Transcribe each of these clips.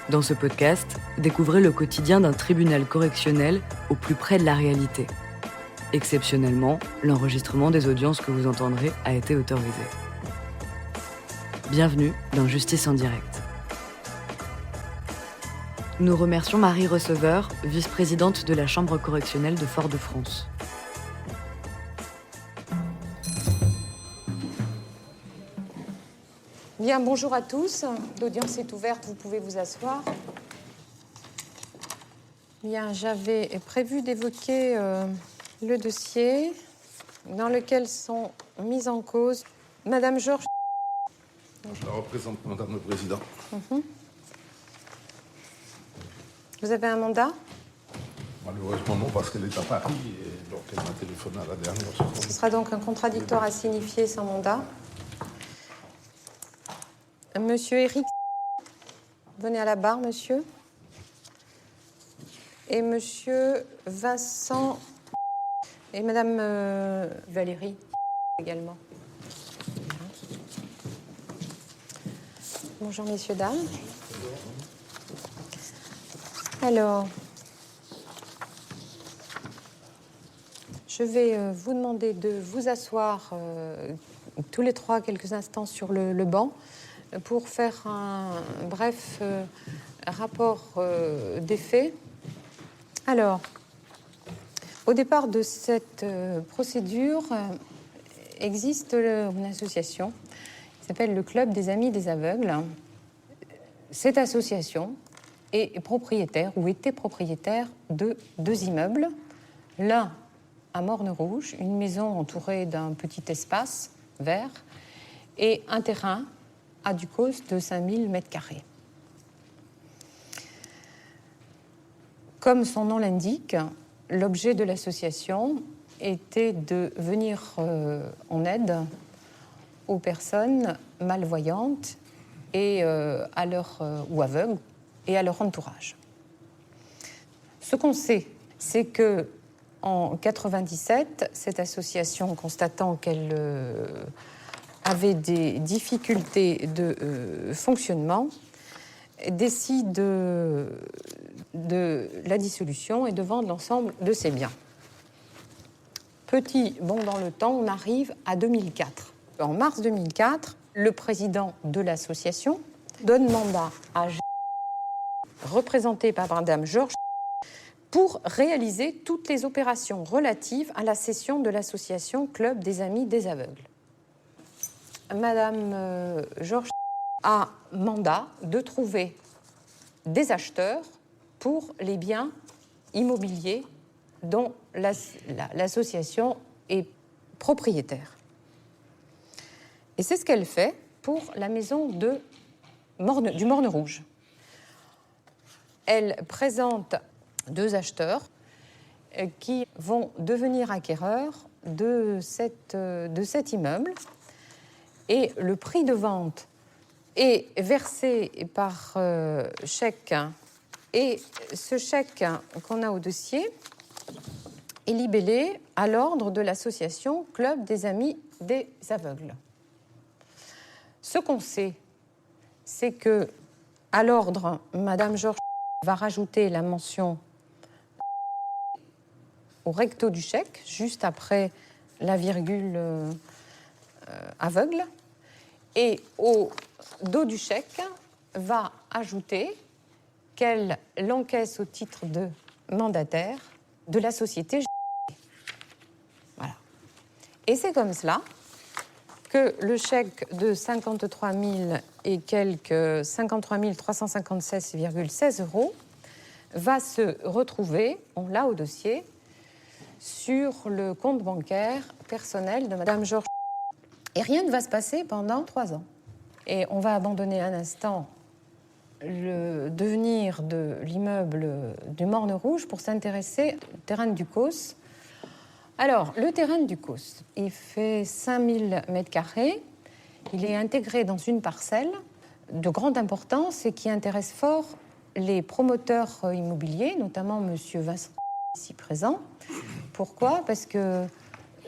Dans ce podcast, découvrez le quotidien d'un tribunal correctionnel au plus près de la réalité. Exceptionnellement, l'enregistrement des audiences que vous entendrez a été autorisé. Bienvenue dans Justice en direct. Nous remercions Marie Receveur, vice-présidente de la Chambre correctionnelle de Fort-de-France. Bien, bonjour à tous. L'audience est ouverte, vous pouvez vous asseoir. Bien, j'avais prévu d'évoquer le dossier dans lequel sont mises en cause Madame Georges. Je la représente, Madame le Président. Vous avez un mandat? Malheureusement non, parce qu'elle est à Paris et donc elle m'a téléphoné à la dernière seconde. Ce sera donc un contradictoire à signifier sans mandat. Monsieur Eric, venez à la barre, monsieur. Et monsieur Vincent et Madame Valérie également. Bonjour, messieurs, dames. Alors, je vais vous demander de vous asseoir tous les trois quelques instants sur le banc pour faire un bref rapport des faits. Alors, au départ de cette procédure, existe une association qui s'appelle le Club des Amis des Aveugles. Cette association est propriétaire ou était propriétaire de deux immeubles. L'un à Morne-Rouge, une maison entourée d'un petit espace vert, et un terrain à Ducos de 5000 m². Comme son nom l'indique, l'objet de l'association était de venir en aide aux personnes malvoyantes et ou aveugles et à leur entourage. Ce qu'on sait, c'est que en 1997, cette association, constatant qu'elle avait des difficultés de fonctionnement, décide de la dissolution et de vendre l'ensemble de ses biens. Petit bond dans le temps, on arrive à 2004. En mars 2004, le président de l'association donne mandat à représenté par Madame Georges pour réaliser toutes les opérations relatives à la cession de l'association Club des Amis des Aveugles. Madame Georges a mandat de trouver des acheteurs pour les biens immobiliers dont l'association est propriétaire. Et c'est ce qu'elle fait pour la maison du Morne-Rouge. Elle présente deux acheteurs qui vont devenir acquéreurs de cet immeuble. Et le prix de vente est versé par chèque. Et ce chèque qu'on a au dossier est libellé à l'ordre de l'association Club des Amis des Aveugles. Ce qu'on sait, c'est que à l'ordre, Madame Georges va rajouter la mention au recto du chèque, juste après la virgule aveugle, et au dos du chèque va ajouter qu'elle l'encaisse au titre de mandataire de la société. Voilà. Et c'est comme cela que le chèque de 53 000 et quelques 53 356,16 € va se retrouver, on l'a au dossier, sur le compte bancaire personnel de Madame Georges. Et rien ne va se passer pendant 3 ans. Et on va abandonner un instant le devenir de l'immeuble du Morne-Rouge pour s'intéresser au terrain de Ducos. Alors, le terrain de Ducos, il fait 5000 m². Il est intégré dans une parcelle de grande importance et qui intéresse fort les promoteurs immobiliers, notamment M. Vincent, ici présent. Pourquoi ? Parce que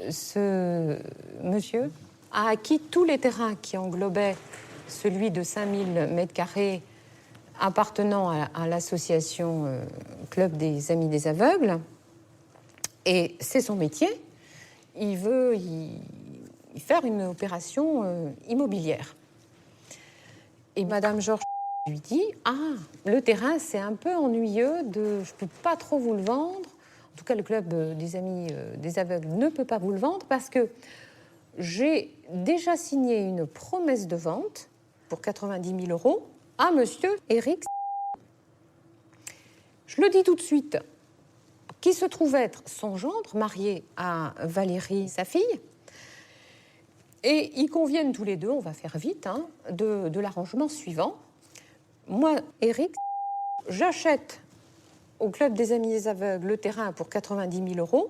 ce monsieur a acquis tous les terrains qui englobaient celui de 5000 m² appartenant à l'association Club des Amis des Aveugles. Et c'est son métier. Il veut y faire une opération immobilière. Et Madame Georges lui dit « Ah, le terrain, c'est un peu ennuyeux, je ne peux pas trop vous le vendre. En tout cas, le Club des Amis des Aveugles ne peut pas vous le vendre parce que j'ai déjà signé une promesse de vente pour 90 000 € à monsieur Éric. Je le dis tout de suite, qui se trouve être son gendre, marié à Valérie, sa fille. Et ils conviennent tous les deux, on va faire vite, de l'arrangement suivant. Moi, Éric, j'achète au Club des Amis des Aveugles le terrain pour 90 000 €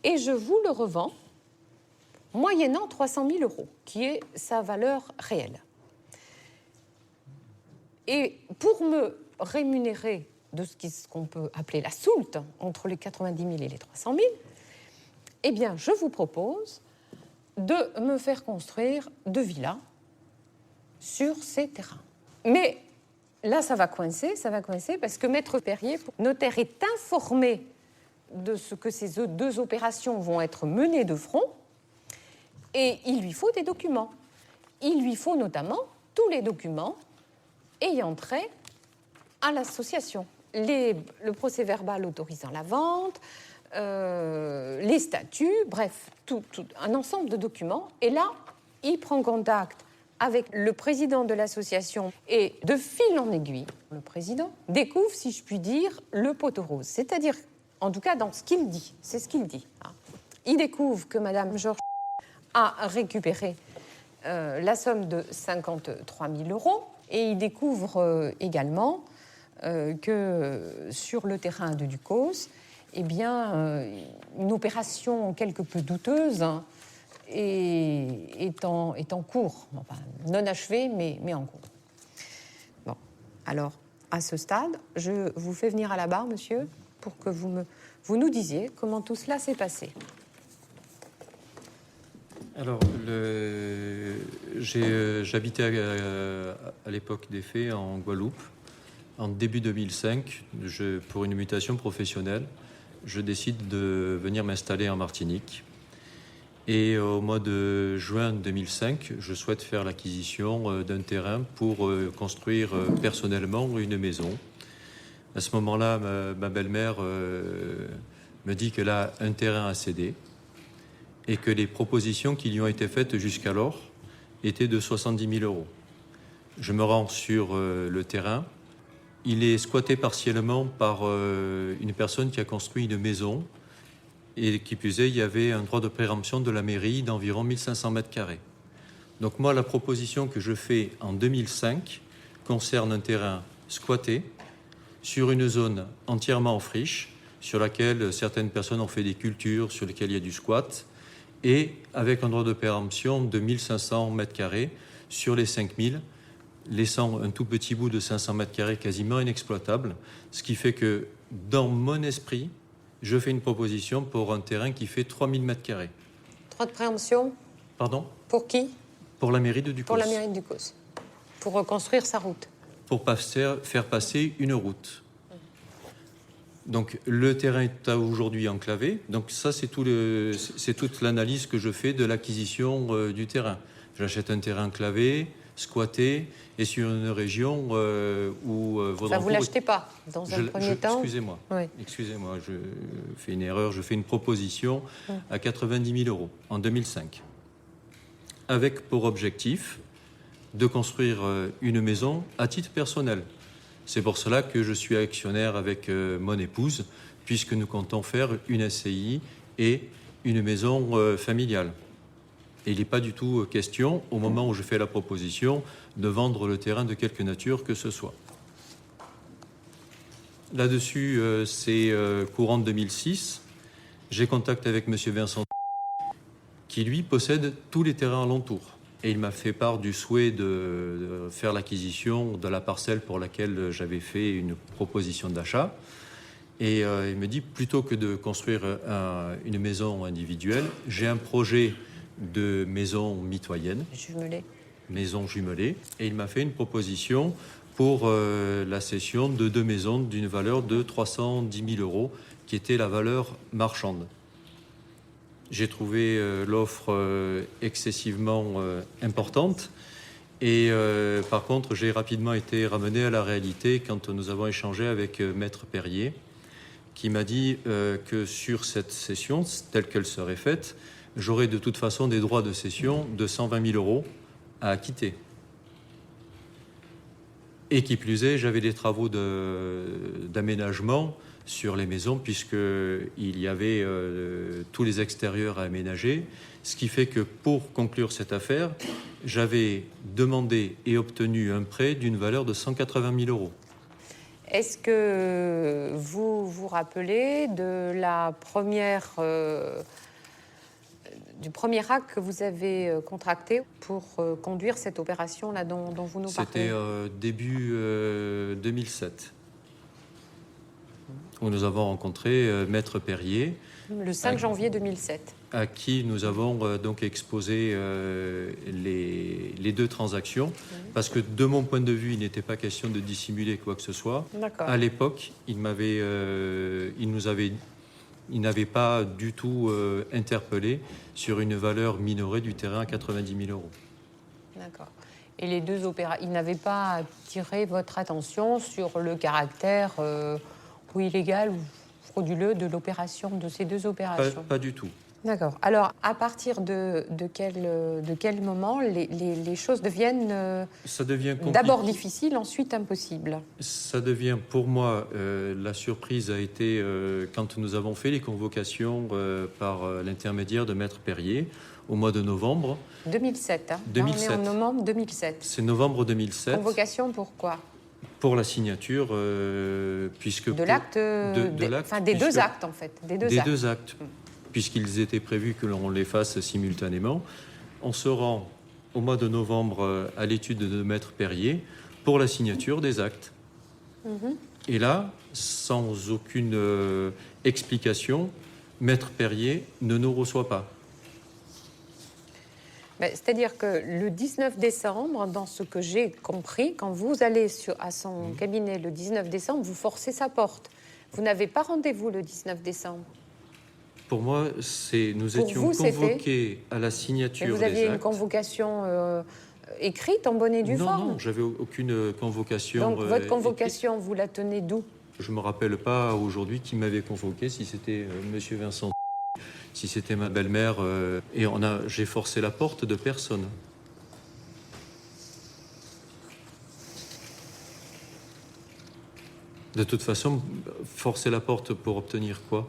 et je vous le revends moyennant 300 000 €, qui est sa valeur réelle. Et pour me rémunérer de ce qu'on peut appeler la soulte, entre les 90 000 et les 300 000, eh bien, je vous propose de me faire construire 2 villas sur ces terrains. Mais là, ça va coincer parce que Maître Perrier, notaire, est informé de ce que ces 2 opérations vont être menées de front et il lui faut des documents. Il lui faut notamment tous les documents ayant trait à l'association. Le procès-verbal autorisant la vente, les statuts, bref, tout un ensemble de documents. Et là, il prend contact avec le président de l'association et de fil en aiguille, le président découvre, si je puis dire, le poteau rose. C'est-à-dire, en tout cas, dans ce qu'il dit, c'est ce qu'il dit. Il découvre que Madame Georges a récupéré la somme de 53 000 € et il découvre également que sur le terrain de Ducos, eh bien, une opération quelque peu douteuse est en cours, enfin, non achevée, mais en cours. Bon, alors, à ce stade, je vous fais venir à la barre, monsieur, pour que vous nous disiez comment tout cela s'est passé. Alors, j'habitais à l'époque des faits en Guadeloupe. En début 2005, pour une mutation professionnelle, je décide de venir m'installer en Martinique. Et au mois de juin 2005, je souhaite faire l'acquisition d'un terrain pour construire personnellement une maison. À ce moment-là, ma belle-mère me dit qu'elle a un terrain à céder et que les propositions qui lui ont été faites jusqu'alors étaient de 70 000 €. Je me rends sur le terrain. Il est squatté partiellement par une personne qui a construit une maison et qui plus est, il y avait un droit de préemption de la mairie d'environ 1500 m². Donc moi, la proposition que je fais en 2005 concerne un terrain squatté sur une zone entièrement en friche, sur laquelle certaines personnes ont fait des cultures, sur lesquelles il y a du squat, et avec un droit de préemption de 1500 m² sur les 5000, laissant un tout petit bout de 500 m² quasiment inexploitable, ce qui fait que, dans mon esprit, je fais une proposition pour un terrain qui fait 3000 m². Droit de préemption. Pardon ? Pour qui ? Pour la mairie de Ducos. Pour la mairie de Ducos. Pour reconstruire sa route. Pour faire passer une route. Donc le terrain est aujourd'hui enclavé. Donc ça, c'est toute l'analyse que je fais de l'acquisition du terrain. J'achète un terrain enclavé, squatté, et sur une région où... Enfin, vous ne l'achetez pas, dans un premier temps. Excusez-moi, oui. Excusez-moi, je fais une erreur. Je fais une proposition à 90 000 € en 2005, avec pour objectif de construire une maison à titre personnel. C'est pour cela que je suis actionnaire avec mon épouse, puisque nous comptons faire une SCI et une maison familiale. Et il n'est pas du tout question, au moment où je fais la proposition, de vendre le terrain de quelque nature que ce soit. Là-dessus, c'est courant 2006. J'ai contact avec M. Vincent, qui lui possède tous les terrains alentours. Et il m'a fait part du souhait de faire l'acquisition de la parcelle pour laquelle j'avais fait une proposition d'achat. Et il me dit, plutôt que de construire une maison individuelle, j'ai un projet de maison mitoyenne. Jumelée. Maison jumelée. Et il m'a fait une proposition pour la cession de 2 maisons d'une valeur de 310 000 euros, qui était la valeur marchande. J'ai trouvé l'offre excessivement importante et par contre, j'ai rapidement été ramené à la réalité quand nous avons échangé avec Maître Perrier, qui m'a dit que sur cette cession, telle qu'elle serait faite, j'aurais de toute façon des droits de cession de 120 000 euros à acquitter. Et qui plus est, j'avais des travaux d'aménagement sur les maisons, puisqu'il y avait tous les extérieurs à aménager, ce qui fait que pour conclure cette affaire, j'avais demandé et obtenu un prêt d'une valeur de 180 000 euros. Est-ce que vous vous rappelez de la première, du premier acte que vous avez contracté pour conduire cette opération-là dont vous nous parlez? C'était début 2007, où nous avons rencontré Maître Perrier. Le 5 janvier 2007. À qui nous avons donc exposé les 2 transactions, parce que de mon point de vue, il n'était pas question de dissimuler quoi que ce soit. D'accord. À l'époque, il n'avait pas du tout interpellé sur une valeur minorée du terrain à 90 000 euros. D'accord. Et les 2 opérations, il n'avait pas attiré votre attention sur le caractère ou illégal ou frauduleux de l'opération, de ces 2 opérations? Pas du tout. D'accord. Alors, à partir de quel moment les choses deviennent Ça devient compliqué. d'abord difficiles, ensuite impossibles? Ça devient, pour moi, la surprise a été quand nous avons fait les convocations par l'intermédiaire de Maître Perrier au mois de novembre. 2007, hein. 2007. Là, on est en novembre 2007. C'est novembre 2007. Convocation pourquoi? Pour la signature, puisque... De l'acte... Enfin, des 2 actes, en fait. Des 2 actes. Puisqu'ils étaient prévus que l'on les fasse simultanément. On se rend au mois de novembre à l'étude de Maître Perrier pour la signature des actes. Et là, sans aucune explication, Maître Perrier ne nous reçoit pas. C'est-à-dire que le 19 décembre, dans ce que j'ai compris, quand vous allez à son cabinet le 19 décembre, vous forcez sa porte. Vous n'avez pas rendez-vous le 19 décembre. Pour moi, nous étions convoqués à la signature des actes. Vous aviez une convocation écrite en bonne et due forme? Non, j'avais aucune convocation. Donc votre convocation, vous la tenez d'où? Je ne me rappelle pas aujourd'hui qui m'avait convoqué, si c'était Monsieur Vincent, si c'était ma belle-mère. Et j'ai forcé la porte de personne. De toute façon, forcer la porte pour obtenir quoi?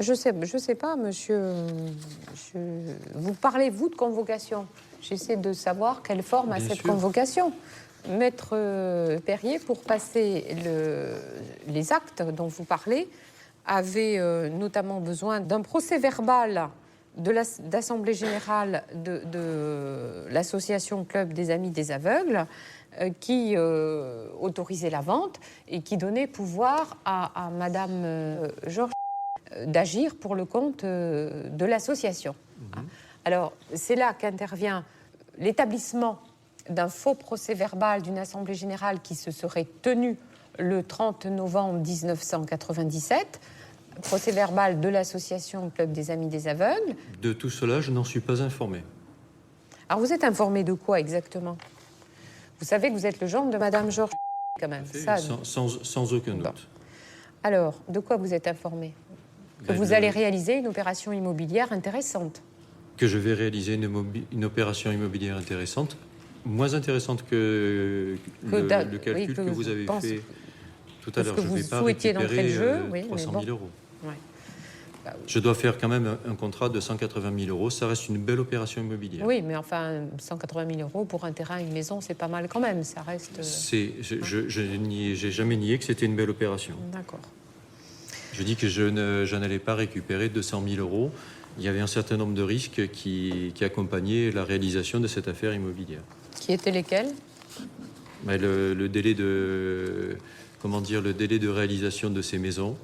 Je sais pas, monsieur. Vous parlez, vous, de convocation. J'essaie de savoir quelle forme a cette convocation. Maître Perrier, pour passer les actes dont vous parlez, avait notamment besoin d'un procès-verbal d'Assemblée générale de l'association Club des Amis des Aveugles qui autorisait la vente et qui donnait pouvoir à Madame Georges d'agir pour le compte de l'association. Alors, c'est là qu'intervient l'établissement d'un faux procès-verbal d'une assemblée générale qui se serait tenue le 30 novembre 1997, procès-verbal de l'association Club des Amis des Aveugles. De tout cela, je n'en suis pas informé. Alors, vous êtes informé de quoi exactement? Vous savez que vous êtes le gendre de Madame Georges, quand même. Ça, sans aucun doute. Bon. Alors, de quoi vous êtes informé? Que vous allez réaliser une opération immobilière intéressante. Que je vais réaliser une opération immobilière intéressante, moins intéressante que le calcul que vous avez fait tout à l'heure. Je ne vais pas récupérer 300 000 euros. Ouais. Je dois faire quand même un contrat de 180 000 euros. Ça reste une belle opération immobilière. Oui, mais enfin, 180 000 euros pour un terrain, une maison, c'est pas mal quand même. Ça reste... J'ai jamais nié que c'était une belle opération. D'accord. Je dis que je n'allais pas récupérer 200 000 euros. Il y avait un certain nombre de risques qui accompagnaient la réalisation de cette affaire immobilière. Qui étaient lesquels? Le délai de réalisation de ces maisons,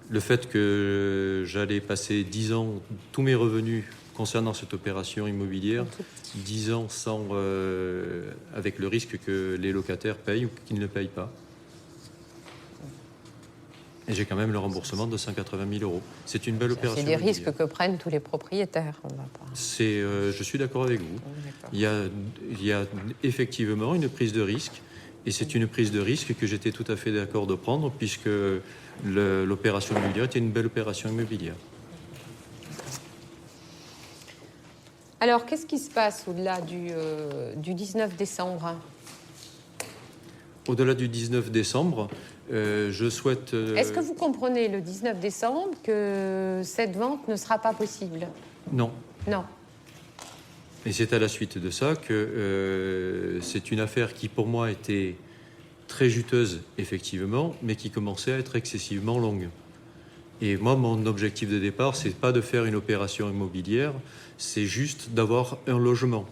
le fait que j'allais passer 10 ans tous mes revenus concernant cette opération immobilière, 10 ans sans, avec le risque que les locataires payent ou qu'ils ne payent pas. Et j'ai quand même le remboursement de 180 000 euros. C'est une belle opération. C'est des immobilière. risques que prennent tous les propriétaires. On va pas... Je suis d'accord avec vous. Il y a effectivement une prise de risque. Et c'est une prise de risque que j'étais tout à fait d'accord de prendre, puisque l'opération immobilière était une belle opération immobilière. Alors, qu'est-ce qui se passe au-delà du 19 décembre? Au-delà du 19 décembre, je souhaite... Est-ce que vous comprenez le 19 décembre que cette vente ne sera pas possible? Non. Non. Et c'est à la suite de ça que c'est une affaire qui, pour moi, était très juteuse, effectivement, mais qui commençait à être excessivement longue. Et moi, mon objectif de départ, c'est pas de faire une opération immobilière, c'est juste d'avoir un logement.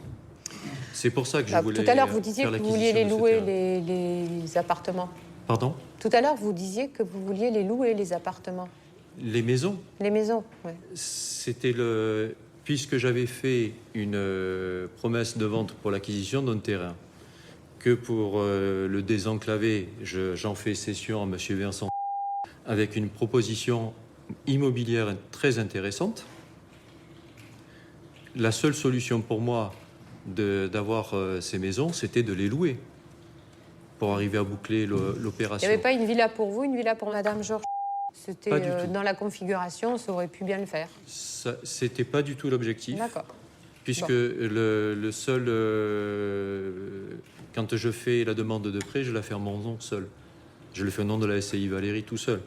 C'est pour ça que je voulais... Tout à l'heure, vous disiez faire que vous vouliez les l'acquisition de ce louer, terrain. les appartements. Pardon? Tout à l'heure, vous disiez que vous vouliez les louer, les appartements. Les maisons. Les maisons, oui. C'était le... Puisque j'avais fait une promesse de vente pour l'acquisition d'un terrain, que pour le désenclaver, j'en fais cession à M. Vincent avec une proposition immobilière très intéressante. La seule solution pour moi d'avoir ces maisons, c'était de les louer pour arriver à boucler Il l'opération. n'y avait pas une villa pour vous, une villa pour Madame Georges? C'était Pas du tout. dans la configuration, ça aurait pu bien le faire. C'était pas du tout l'objectif. D'accord. Puisque Bon. le seul... quand je fais la demande de prêt, je la fais en mon nom seul. Je le fais au nom de la SCI Valérie tout seul.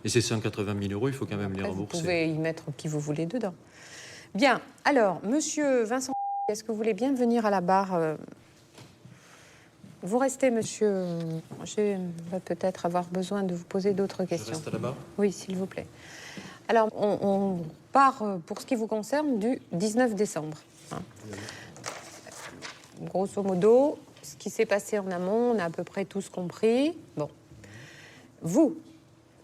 Et ces 180 000 euros, il faut quand même les Après, rembourser. vous pouvez y mettre qui vous voulez dedans. Bien. Alors, Monsieur Vincent, est-ce que vous voulez bien venir à la barre? Vous restez, monsieur. Je vais peut-être avoir besoin de vous poser d'autres questions. Je reste à la barre. Oui, s'il vous plaît. Alors, on part, pour ce qui vous concerne, du 19 décembre. Hein. Grosso modo, ce qui s'est passé en amont, on a à peu près tous compris. Bon. Vous,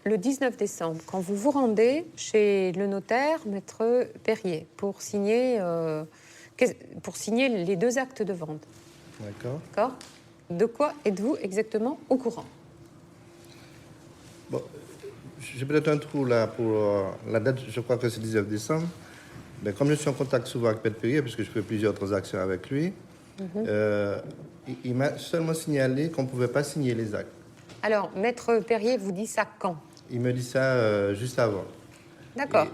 le 19 décembre, quand vous vous rendez chez le notaire, maître Perrier, pour signer les 2 actes de vente. D'accord. D'accord? De quoi êtes-vous exactement au courant? Bon, j'ai peut-être un trou là pour la date, je crois que c'est 19 décembre. Mais comme je suis en contact souvent avec Maître Perrier, puisque je fais plusieurs transactions avec lui, il m'a seulement signalé qu'on ne pouvait pas signer les actes. Alors, maître Perrier vous dit ça quand? Il me dit ça juste avant. D'accord.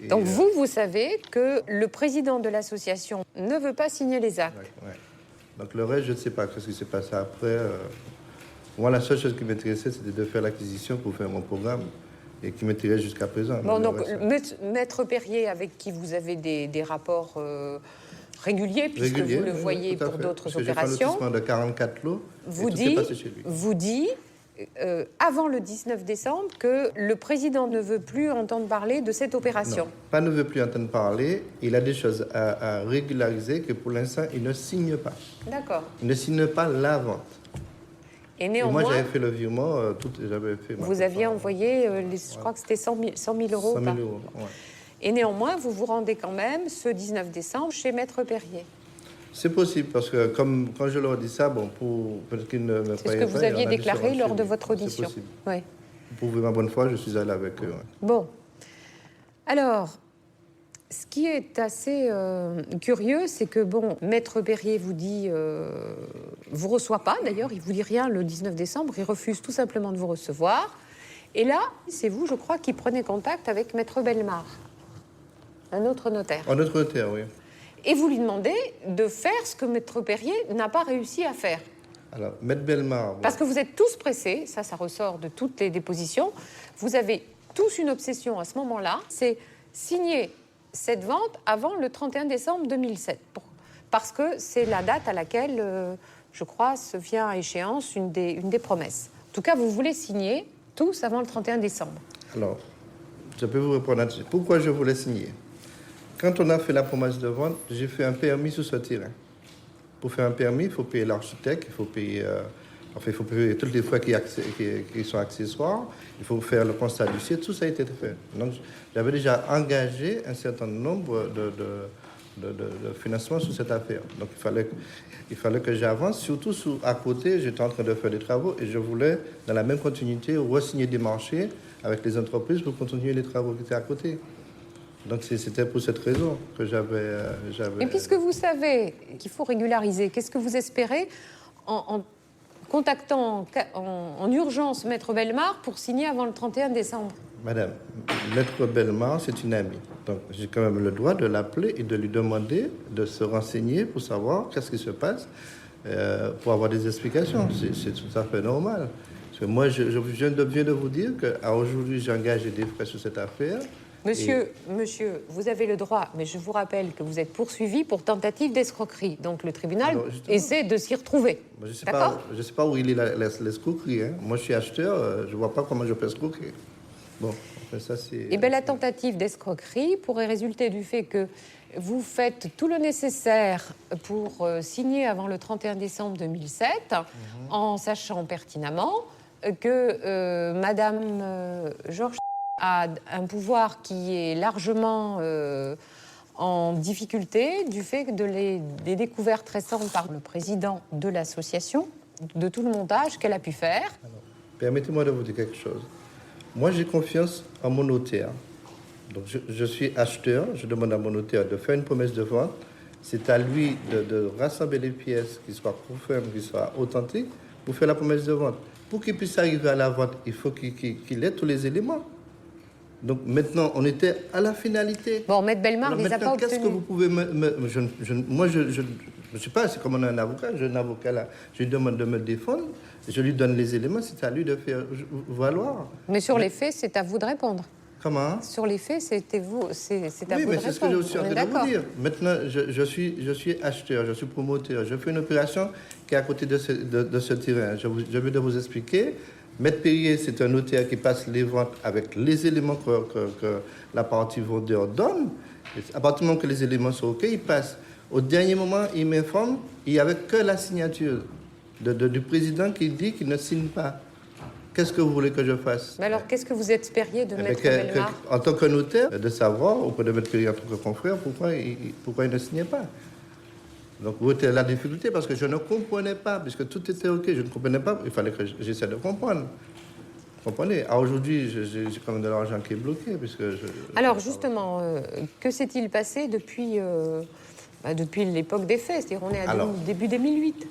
Donc vous savez que le président de l'association ne veut pas signer les actes. Ouais. Donc le reste, je ne sais pas ce qui s'est passé après. Moi, la seule chose qui m'intéressait, c'était de faire l'acquisition pour faire mon programme et qui m'intéresse jusqu'à présent. Bon, donc maître Perrier, avec qui vous avez des rapports réguliers, puisque vous le voyez pour d'autres opérations, j'ai fait un lotissement de 44 lots, vous et tout s'est passé chez lui. vous dit avant le 19 décembre que le président ne veut plus entendre parler de cette opération. Non, pas ne veut plus entendre parler. Il a des choses à régulariser que pour l'instant, il ne signe pas. D'accord. Il ne signe pas la vente. Et Et néanmoins, moi, j'avais fait le virement, j'avais fait... vous aviez envoyé, je crois que c'était 100 000 euros. 100 000 euros, ouais. Et néanmoins, vous vous rendez quand même ce 19 décembre chez maître Perrier. C'est possible, parce que quand je leur dis ça, bon, peut-être qu'ils ne me C'est ce croyaient que pas, vous il y en aviez a qui déclaré sont lors chez de lui. votre C'est audition. possible. Oui. Pour prouver ma bonne foi, je suis allé avec eux. Ouais. Bon. Alors, ce qui est assez curieux, c'est que, bon, maître Perrier vous dit, vous reçoit pas, d'ailleurs, il vous dit rien le 19 décembre, il refuse tout simplement de vous recevoir. Et là, c'est vous, je crois, qui prenez contact avec maître Bellemare, un autre notaire. En autre terre, oui. Et vous lui demandez de faire ce que maître Perrier n'a pas réussi à faire. Alors, Maître Bellemare... Parce que vous êtes tous pressés, ça ressort de toutes les dépositions, vous avez tous une obsession à ce moment-là, c'est signer cette vente avant le 31 décembre 2007. Parce que c'est la date à laquelle, je crois, se vient à échéance une des promesses. En tout cas, vous voulez signer tous avant le 31 décembre. Alors, je peux vous répondre là-dessus. Pourquoi je voulais signer? Quand on a fait la promesse de vente, j'ai fait un permis sur ce terrain. Pour faire un permis, il faut payer l'architecte, il faut payer toutes les frais qui sont accessoires, il faut faire le constat du site, tout ça a été fait. Donc, j'avais déjà engagé un certain nombre de financement sur cette affaire. Donc il fallait que j'avance, surtout à côté, j'étais en train de faire des travaux et je voulais, dans la même continuité, re-signer des marchés avec les entreprises pour continuer les travaux qui étaient à côté. Donc c'était pour cette raison que j'avais... Et puisque vous savez qu'il faut régulariser, qu'est-ce que vous espérez en contactant en urgence Maître Bellemare pour signer avant le 31 décembre? Madame, Maître Bellemare, c'est une amie. Donc j'ai quand même le droit de l'appeler et de lui demander de se renseigner pour savoir qu'est-ce qui se passe, pour avoir des explications. C'est tout à fait normal. Parce que moi, je viens de vous dire qu'aujourd'hui, j'ai engagé des frais sur cette affaire. Monsieur, vous avez le droit, mais je vous rappelle que vous êtes poursuivi pour tentative d'escroquerie. Donc le tribunal essaie de s'y retrouver. Je ne sais pas où il est l'escroquerie. Hein. Moi, je suis acheteur, je ne vois pas comment je peux escroquer. Bon, enfin, ça c'est... Eh bien, la tentative d'escroquerie pourrait résulter du fait que vous faites tout le nécessaire pour signer avant le 31 décembre 2007, en sachant pertinemment que Madame Georges a un pouvoir qui est largement en difficulté du fait des découvertes récentes par le président de l'association, de tout le montage qu'elle a pu faire. Alors, permettez-moi de vous dire quelque chose. Moi, j'ai confiance en mon notaire. Donc, je suis acheteur, je demande à mon notaire de faire une promesse de vente. C'est à lui de rassembler les pièces qui soient conformes, qui soient authentiques, pour faire la promesse de vente. Pour qu'il puisse arriver à la vente, il faut qu'il ait tous les éléments. Donc maintenant, on était à la finalité. Bon, Maître Bellemare ne les a pas obtenus. Qu'est-ce que vous pouvez moi, je ne sais pas, c'est comme on a un avocat. J'ai un avocat là, je lui demande de me défendre, je lui donne les éléments, c'est à lui de faire valoir. Mais sur les faits, c'est à vous de répondre. Comment? Sur les faits, c'est à vous de répondre. Oui, mais c'est ce que je suis en train de vous dire. Maintenant, je suis acheteur, je suis promoteur, je fais une opération qui est à côté de ce terrain. Je vais de vous expliquer. Maître Perrier, c'est un notaire qui passe les ventes avec les éléments que la partie vendeur donne. À partir du moment que les éléments sont OK, il passe. Au dernier moment, il m'informe, il n'y avait que la signature du président qui dit qu'il ne signe pas. Qu'est-ce que vous voulez que je fasse? Mais alors, qu'est-ce que vous espériez de Maître Bellemare? En tant que notaire, de savoir auprès de Maître Perrier en tant que confrère pourquoi il ne signait pas. Donc, vous étiez la difficulté parce que je ne comprenais pas, puisque tout était OK, je ne comprenais pas, il fallait que j'essaie de comprendre. Vous comprenez? Aujourd'hui, j'ai quand même de l'argent qui est bloqué, puisque Alors, justement, que s'est-il passé depuis l'époque des faits? C'est-à-dire, on est à début 2008.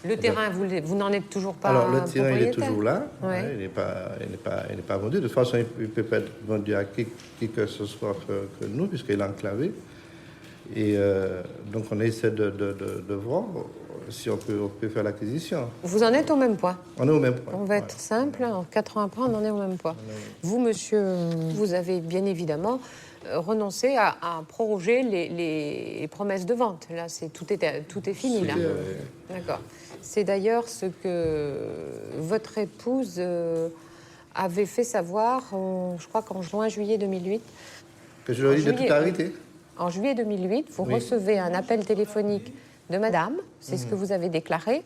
Le terrain, vous n'en êtes toujours pas Alors, le terrain, il est toujours là. Ouais. Hein, il n'est pas vendu. De toute façon, il ne peut pas être vendu à qui que ce soit que nous, puisqu'il est enclavé. Et donc, on essaie de voir si on peut faire l'acquisition. Vous en êtes au même point? On est au même point. On va être simple, 4 ans après, on en est au même point. Vous, monsieur, vous avez bien évidemment renoncé à proroger les promesses de vente. Là, tout est fini, là. D'accord. C'est d'ailleurs ce que votre épouse avait fait savoir, je crois qu'en juillet 2008. Que je leur ai dit de tout arrêter. En juillet 2008, vous recevez un appel téléphonique de madame, c'est ce que vous avez déclaré,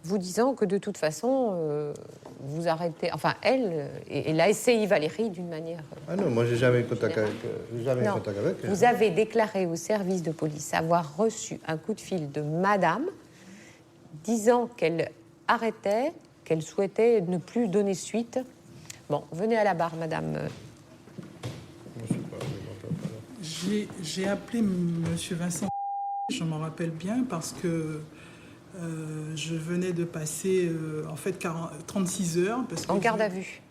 vous disant que de toute façon, vous arrêtez... Enfin, elle a essayé Valérie d'une manière... Ah non, moi, j'ai jamais eu contact avec elle. Vous avez déclaré au service de police avoir reçu un coup de fil de madame disant qu'elle arrêtait, qu'elle souhaitait ne plus donner suite. Bon, venez à la barre, madame. J'ai appelé M. Vincent, je m'en rappelle bien, parce que je venais de passer 36 heures. Parce que en garde à vue?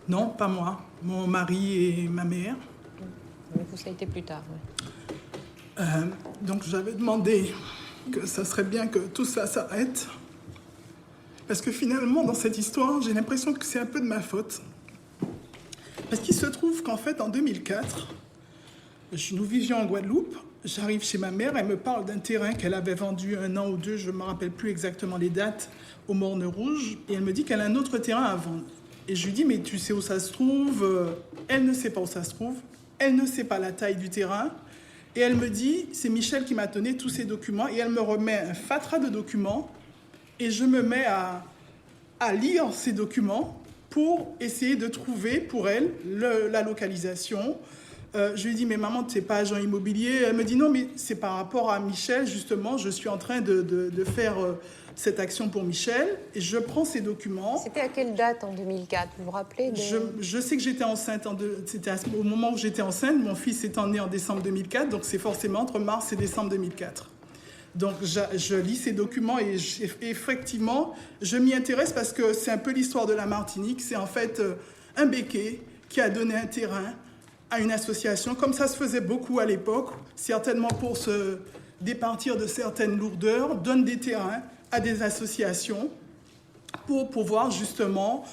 Non, pas moi. Mon mari et ma mère. Mais vous, ça a été plus tard. Oui. Donc j'avais demandé que ça serait bien que tout ça s'arrête. Parce que finalement, dans cette histoire, j'ai l'impression que c'est un peu de ma faute. Parce qu'il se trouve qu'en fait, en 2004... nous vivions en Guadeloupe, j'arrive chez ma mère, elle me parle d'un terrain qu'elle avait vendu 1 an ou 2, je ne me rappelle plus exactement les dates, au Morne Rouge, et elle me dit qu'elle a un autre terrain à vendre. Et je lui dis, mais tu sais où ça se trouve? Elle ne sait pas où ça se trouve, elle ne sait pas la taille du terrain, et elle me dit, c'est Michel qui m'a donné tous ces documents, et elle me remet un fatras de documents, et je me mets à lire ces documents pour essayer de trouver pour elle la localisation, Je lui ai dit, mais maman, tu n'es pas agent immobilier. Elle me dit, non, mais c'est par rapport à Michel, justement, je suis en train de faire cette action pour Michel. Et je prends ces documents. C'était à quelle date en 2004? Vous vous rappelez Je sais que j'étais enceinte, c'était au moment où j'étais enceinte. Mon fils étant né en décembre 2004, donc c'est forcément entre mars et décembre 2004. Donc je lis ces documents et effectivement, je m'y intéresse parce que c'est un peu l'histoire de la Martinique. C'est en fait un béquet qui a donné un terrain à une association, comme ça se faisait beaucoup à l'époque, certainement pour se départir de certaines lourdeurs, donne des terrains à des associations pour pouvoir justement,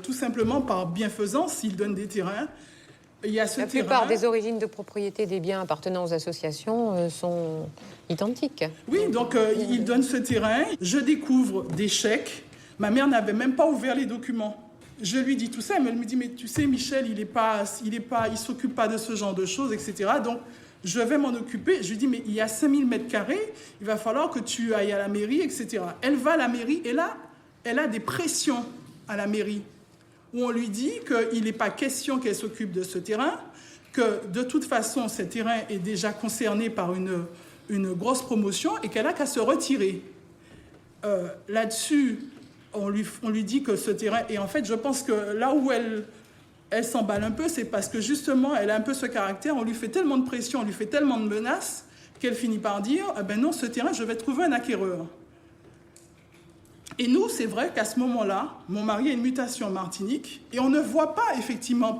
tout simplement par bienfaisance, s'ils donnent des terrains, il y a ce La terrain. plupart des origines de propriété des biens appartenant aux associations sont identiques. Oui, donc ils donnent ce terrain, je découvre des chèques, ma mère n'avait même pas ouvert les documents. Je lui dis tout ça, elle me dit, mais tu sais, Michel, il s'occupe pas de ce genre de choses, etc. Donc, je vais m'en occuper. Je lui dis, mais il y a 5000 mètres carrés, il va falloir que tu ailles à la mairie, etc. Elle va à la mairie et là, elle a des pressions à la mairie où on lui dit qu'il n'est pas question qu'elle s'occupe de ce terrain, que de toute façon, ce terrain est déjà concerné par une grosse promotion et qu'elle n'a qu'à se retirer. Là-dessus, on lui dit que ce terrain... Et en fait, je pense que là où elle s'emballe un peu, c'est parce que justement, elle a un peu ce caractère, on lui fait tellement de pression, on lui fait tellement de menaces, qu'elle finit par dire, ah ben non, ce terrain, je vais trouver un acquéreur. Et nous, c'est vrai qu'à ce moment-là, mon mari a une mutation en Martinique, et on ne voit pas effectivement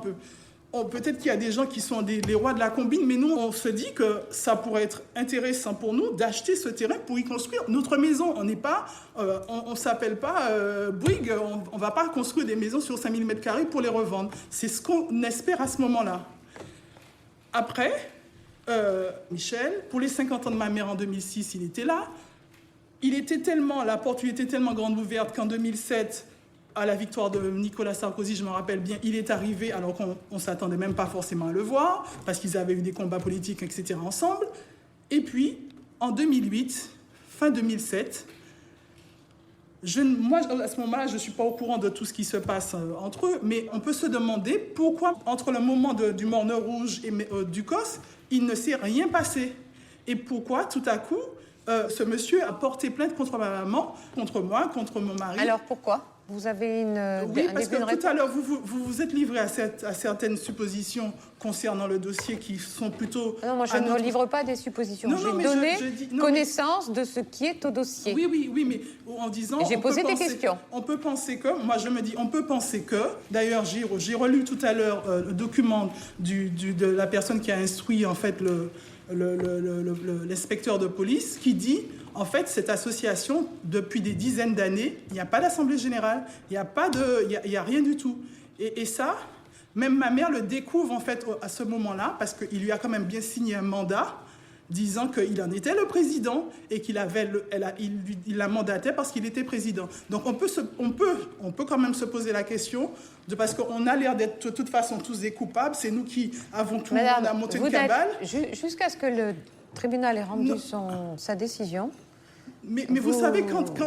peut-être qu'il y a des gens qui sont les rois de la combine, mais nous, on se dit que ça pourrait être intéressant pour nous d'acheter ce terrain pour y construire notre maison. On n'est pas, on s'appelle pas Bouygues, on va pas construire des maisons sur 5000 mètres carrés pour les revendre. C'est ce qu'on espère à ce moment-là. Après, Michel, pour les 50 ans de ma mère en 2006, il était là. La porte lui était tellement grande ouverte qu'en 2007, à la victoire de Nicolas Sarkozy, je me rappelle bien, il est arrivé alors qu'on ne s'attendait même pas forcément à le voir, parce qu'ils avaient eu des combats politiques, etc. ensemble. Et puis, en 2008, fin 2007, moi, à ce moment-là, je ne suis pas au courant de tout ce qui se passe entre eux, mais on peut se demander pourquoi, entre le moment du Morne Rouge et du COS, il ne s'est rien passé. Et pourquoi, tout à coup, ce monsieur a porté plainte contre ma maman, contre moi, contre mon mari. Alors pourquoi ? Vous avez Oui, parce que tout à l'heure, vous vous êtes livré à certaines suppositions concernant le dossier qui sont plutôt... Non, moi, je ne livre pas des suppositions. J'ai donné connaissance de ce qui est au dossier. Oui, mais en disant... J'ai posé des questions. On peut penser que... Moi, je me dis, on peut penser que... D'ailleurs, j'ai relu tout à l'heure le document de la personne qui a instruit, en fait, l'inspecteur de police, qui dit... En fait, cette association, depuis des dizaines d'années, il n'y a pas d'assemblée générale, il n'y a rien du tout. Et ça, même ma mère le découvre en fait à ce moment-là, parce qu'il lui a quand même bien signé un mandat, disant qu'il en était le président et qu'il la mandatait parce qu'il était président. Donc on peut quand même se poser la question, parce qu'on a l'air d'être de toute façon tous des coupables, c'est nous qui avons tout le monde à monter une cabale. Jusqu'à ce que le tribunal ait rendu sa décision... Mais vous savez, quand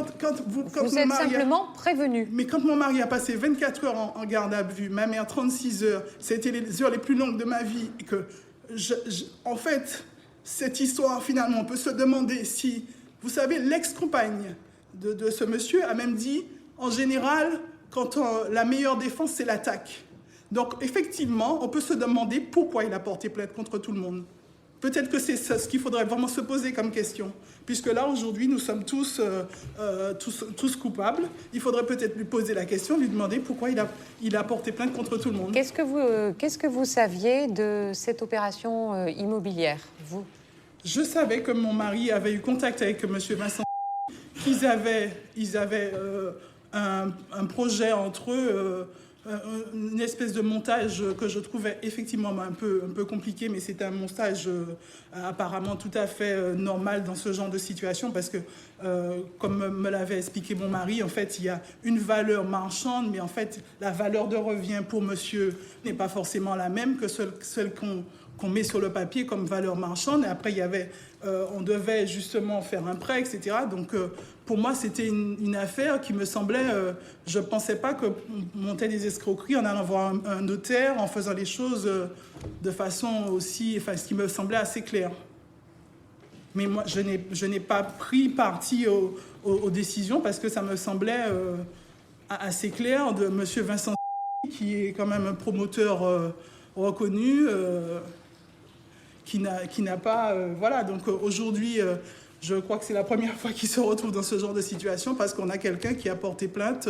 vous êtes simplement prévenu. Mais quand mon mari a passé 24 heures en garde à vue, ma mère 36 heures, c'était les heures les plus longues de ma vie, et que en fait, cette histoire, finalement, on peut se demander si, vous savez, l'ex-compagne de ce monsieur a même dit, en général, la meilleure défense, c'est l'attaque. Donc, effectivement, on peut se demander pourquoi il a porté plainte contre tout le monde. Peut-être que c'est ce qu'il faudrait vraiment se poser comme question. Puisque là, aujourd'hui, nous sommes tous tous coupables. Il faudrait peut-être lui poser la question, lui demander pourquoi il a porté plainte contre tout le monde. Qu'est-ce que vous saviez de cette opération immobilière, vous ? Je savais que mon mari avait eu contact avec M. Vincent, qu'ils avaient un projet entre eux, une espèce de montage que je trouvais effectivement un peu compliqué, mais c'était un montage apparemment tout à fait normal dans ce genre de situation, parce que comme me l'avait expliqué mon mari, en fait il y a une valeur marchande, mais en fait la valeur de revient pour monsieur n'est pas forcément la même que celle qu'on met sur le papier comme valeur marchande. Et après, il y avait, on devait justement faire un prêt, etc. Donc, pour moi, c'était une affaire qui me semblait... je ne pensais pas qu'on montait des escroqueries en allant voir un notaire, en faisant les choses de façon aussi... Enfin, ce qui me semblait assez clair. Mais moi, je n'ai pas pris parti aux décisions parce que ça me semblait assez clair de M. Vincent, qui est quand même un promoteur reconnu, qui n'a pas... voilà, donc aujourd'hui, je crois que c'est la première fois qu'il se retrouve dans ce genre de situation parce qu'on a quelqu'un qui a porté plainte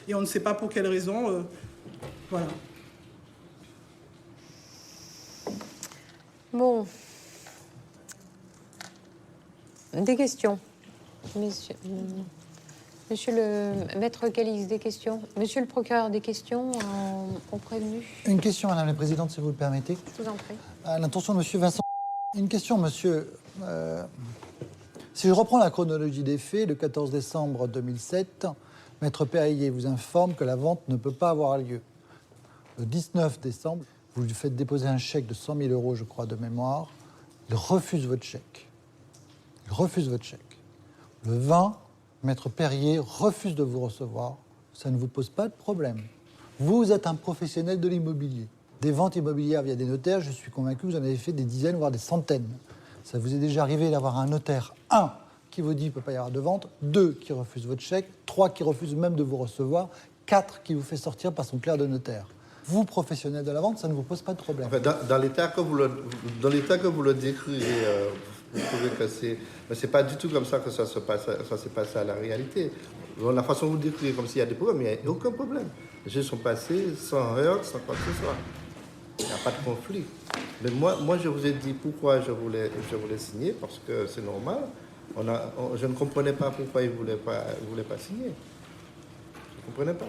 et on ne sait pas pour quelle raison. Voilà. Bon. Des questions. Monsieur le maître Calix, des questions. Monsieur le procureur, des questions ont prévenu. Une question, Madame la Présidente, si vous le permettez. Je vous en prie. À l'intention de Monsieur Vincent. Une question, Monsieur. Si je reprends la chronologie des faits, le 14 décembre 2007, Maître Perrier vous informe que la vente ne peut pas avoir lieu. Le 19 décembre, vous lui faites déposer un chèque de 100 000 euros, je crois, de mémoire. Il refuse votre chèque. Il refuse votre chèque. Le 20, Maître Perrier refuse de vous recevoir. Ça ne vous pose pas de problème. Vous êtes un professionnel de l'immobilier. Des ventes immobilières via des notaires, je suis convaincu que vous en avez fait des dizaines, voire des centaines. Ça vous est déjà arrivé d'avoir un notaire, 1, qui vous dit qu'il ne peut pas y avoir de vente, 2, qui refuse votre chèque, 3, qui refuse même de vous recevoir, 4, qui vous fait sortir par son clerc de notaire. Vous, professionnel de la vente, ça ne vous pose pas de problème. Enfin, dans l'état que vous le décrivez, vous trouvez que c'est pas du tout comme ça que ça s'est passé à la réalité. La façon dont vous le décrivez comme s'il y a des problèmes, il n'y a aucun problème. Les choses sont passées sans heurts, sans quoi que ce soit. Il n'y a pas de conflit. Mais moi, je vous ai dit pourquoi je voulais signer, parce que c'est normal. Je ne comprenais pas pourquoi il ne voulait pas signer. Je ne comprenais pas.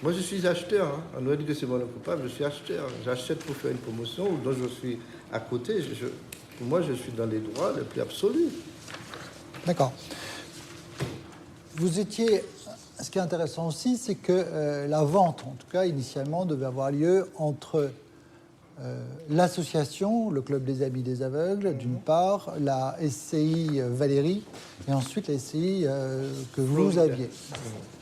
Moi, je suis acheteur. Hein. On nous a dit que c'est moi le coupable. Je suis acheteur. J'achète pour faire une promotion dont je suis à côté. Moi, je suis dans les droits les plus absolus. D'accord. Vous étiez... Ce qui est intéressant aussi, c'est que la vente, en tout cas, initialement, devait avoir lieu entre l'association, le Club des Amis des Aveugles, d'une part, la SCI Valérie, et ensuite la SCI que vous aviez.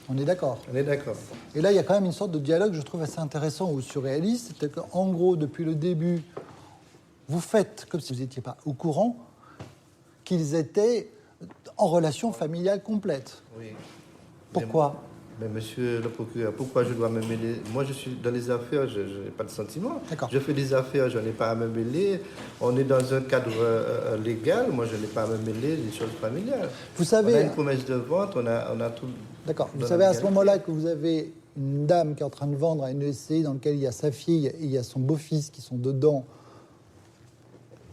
On est d'accord? On est d'accord. Et là, il y a quand même une sorte de dialogue, je trouve, assez intéressant ou surréaliste. C'est qu'en gros, depuis le début, vous faites comme si vous n'étiez pas au courant qu'ils étaient en relation familiale complète. Oui. Pourquoi? Mais monsieur le procureur, pourquoi je dois me mêler? Moi, je suis dans les affaires, je n'ai pas de sentiment. D'accord. Je fais des affaires, je n'ai pas à me mêler. On est dans un cadre légal, moi, je n'ai pas à me mêler des choses familiales. Vous savez... On a une promesse de vente, on a tout... D'accord. Vous savez à ce moment-là que vous avez une dame qui est en train de vendre à une SCI dans laquelle il y a sa fille et il y a son beau-fils qui sont dedans,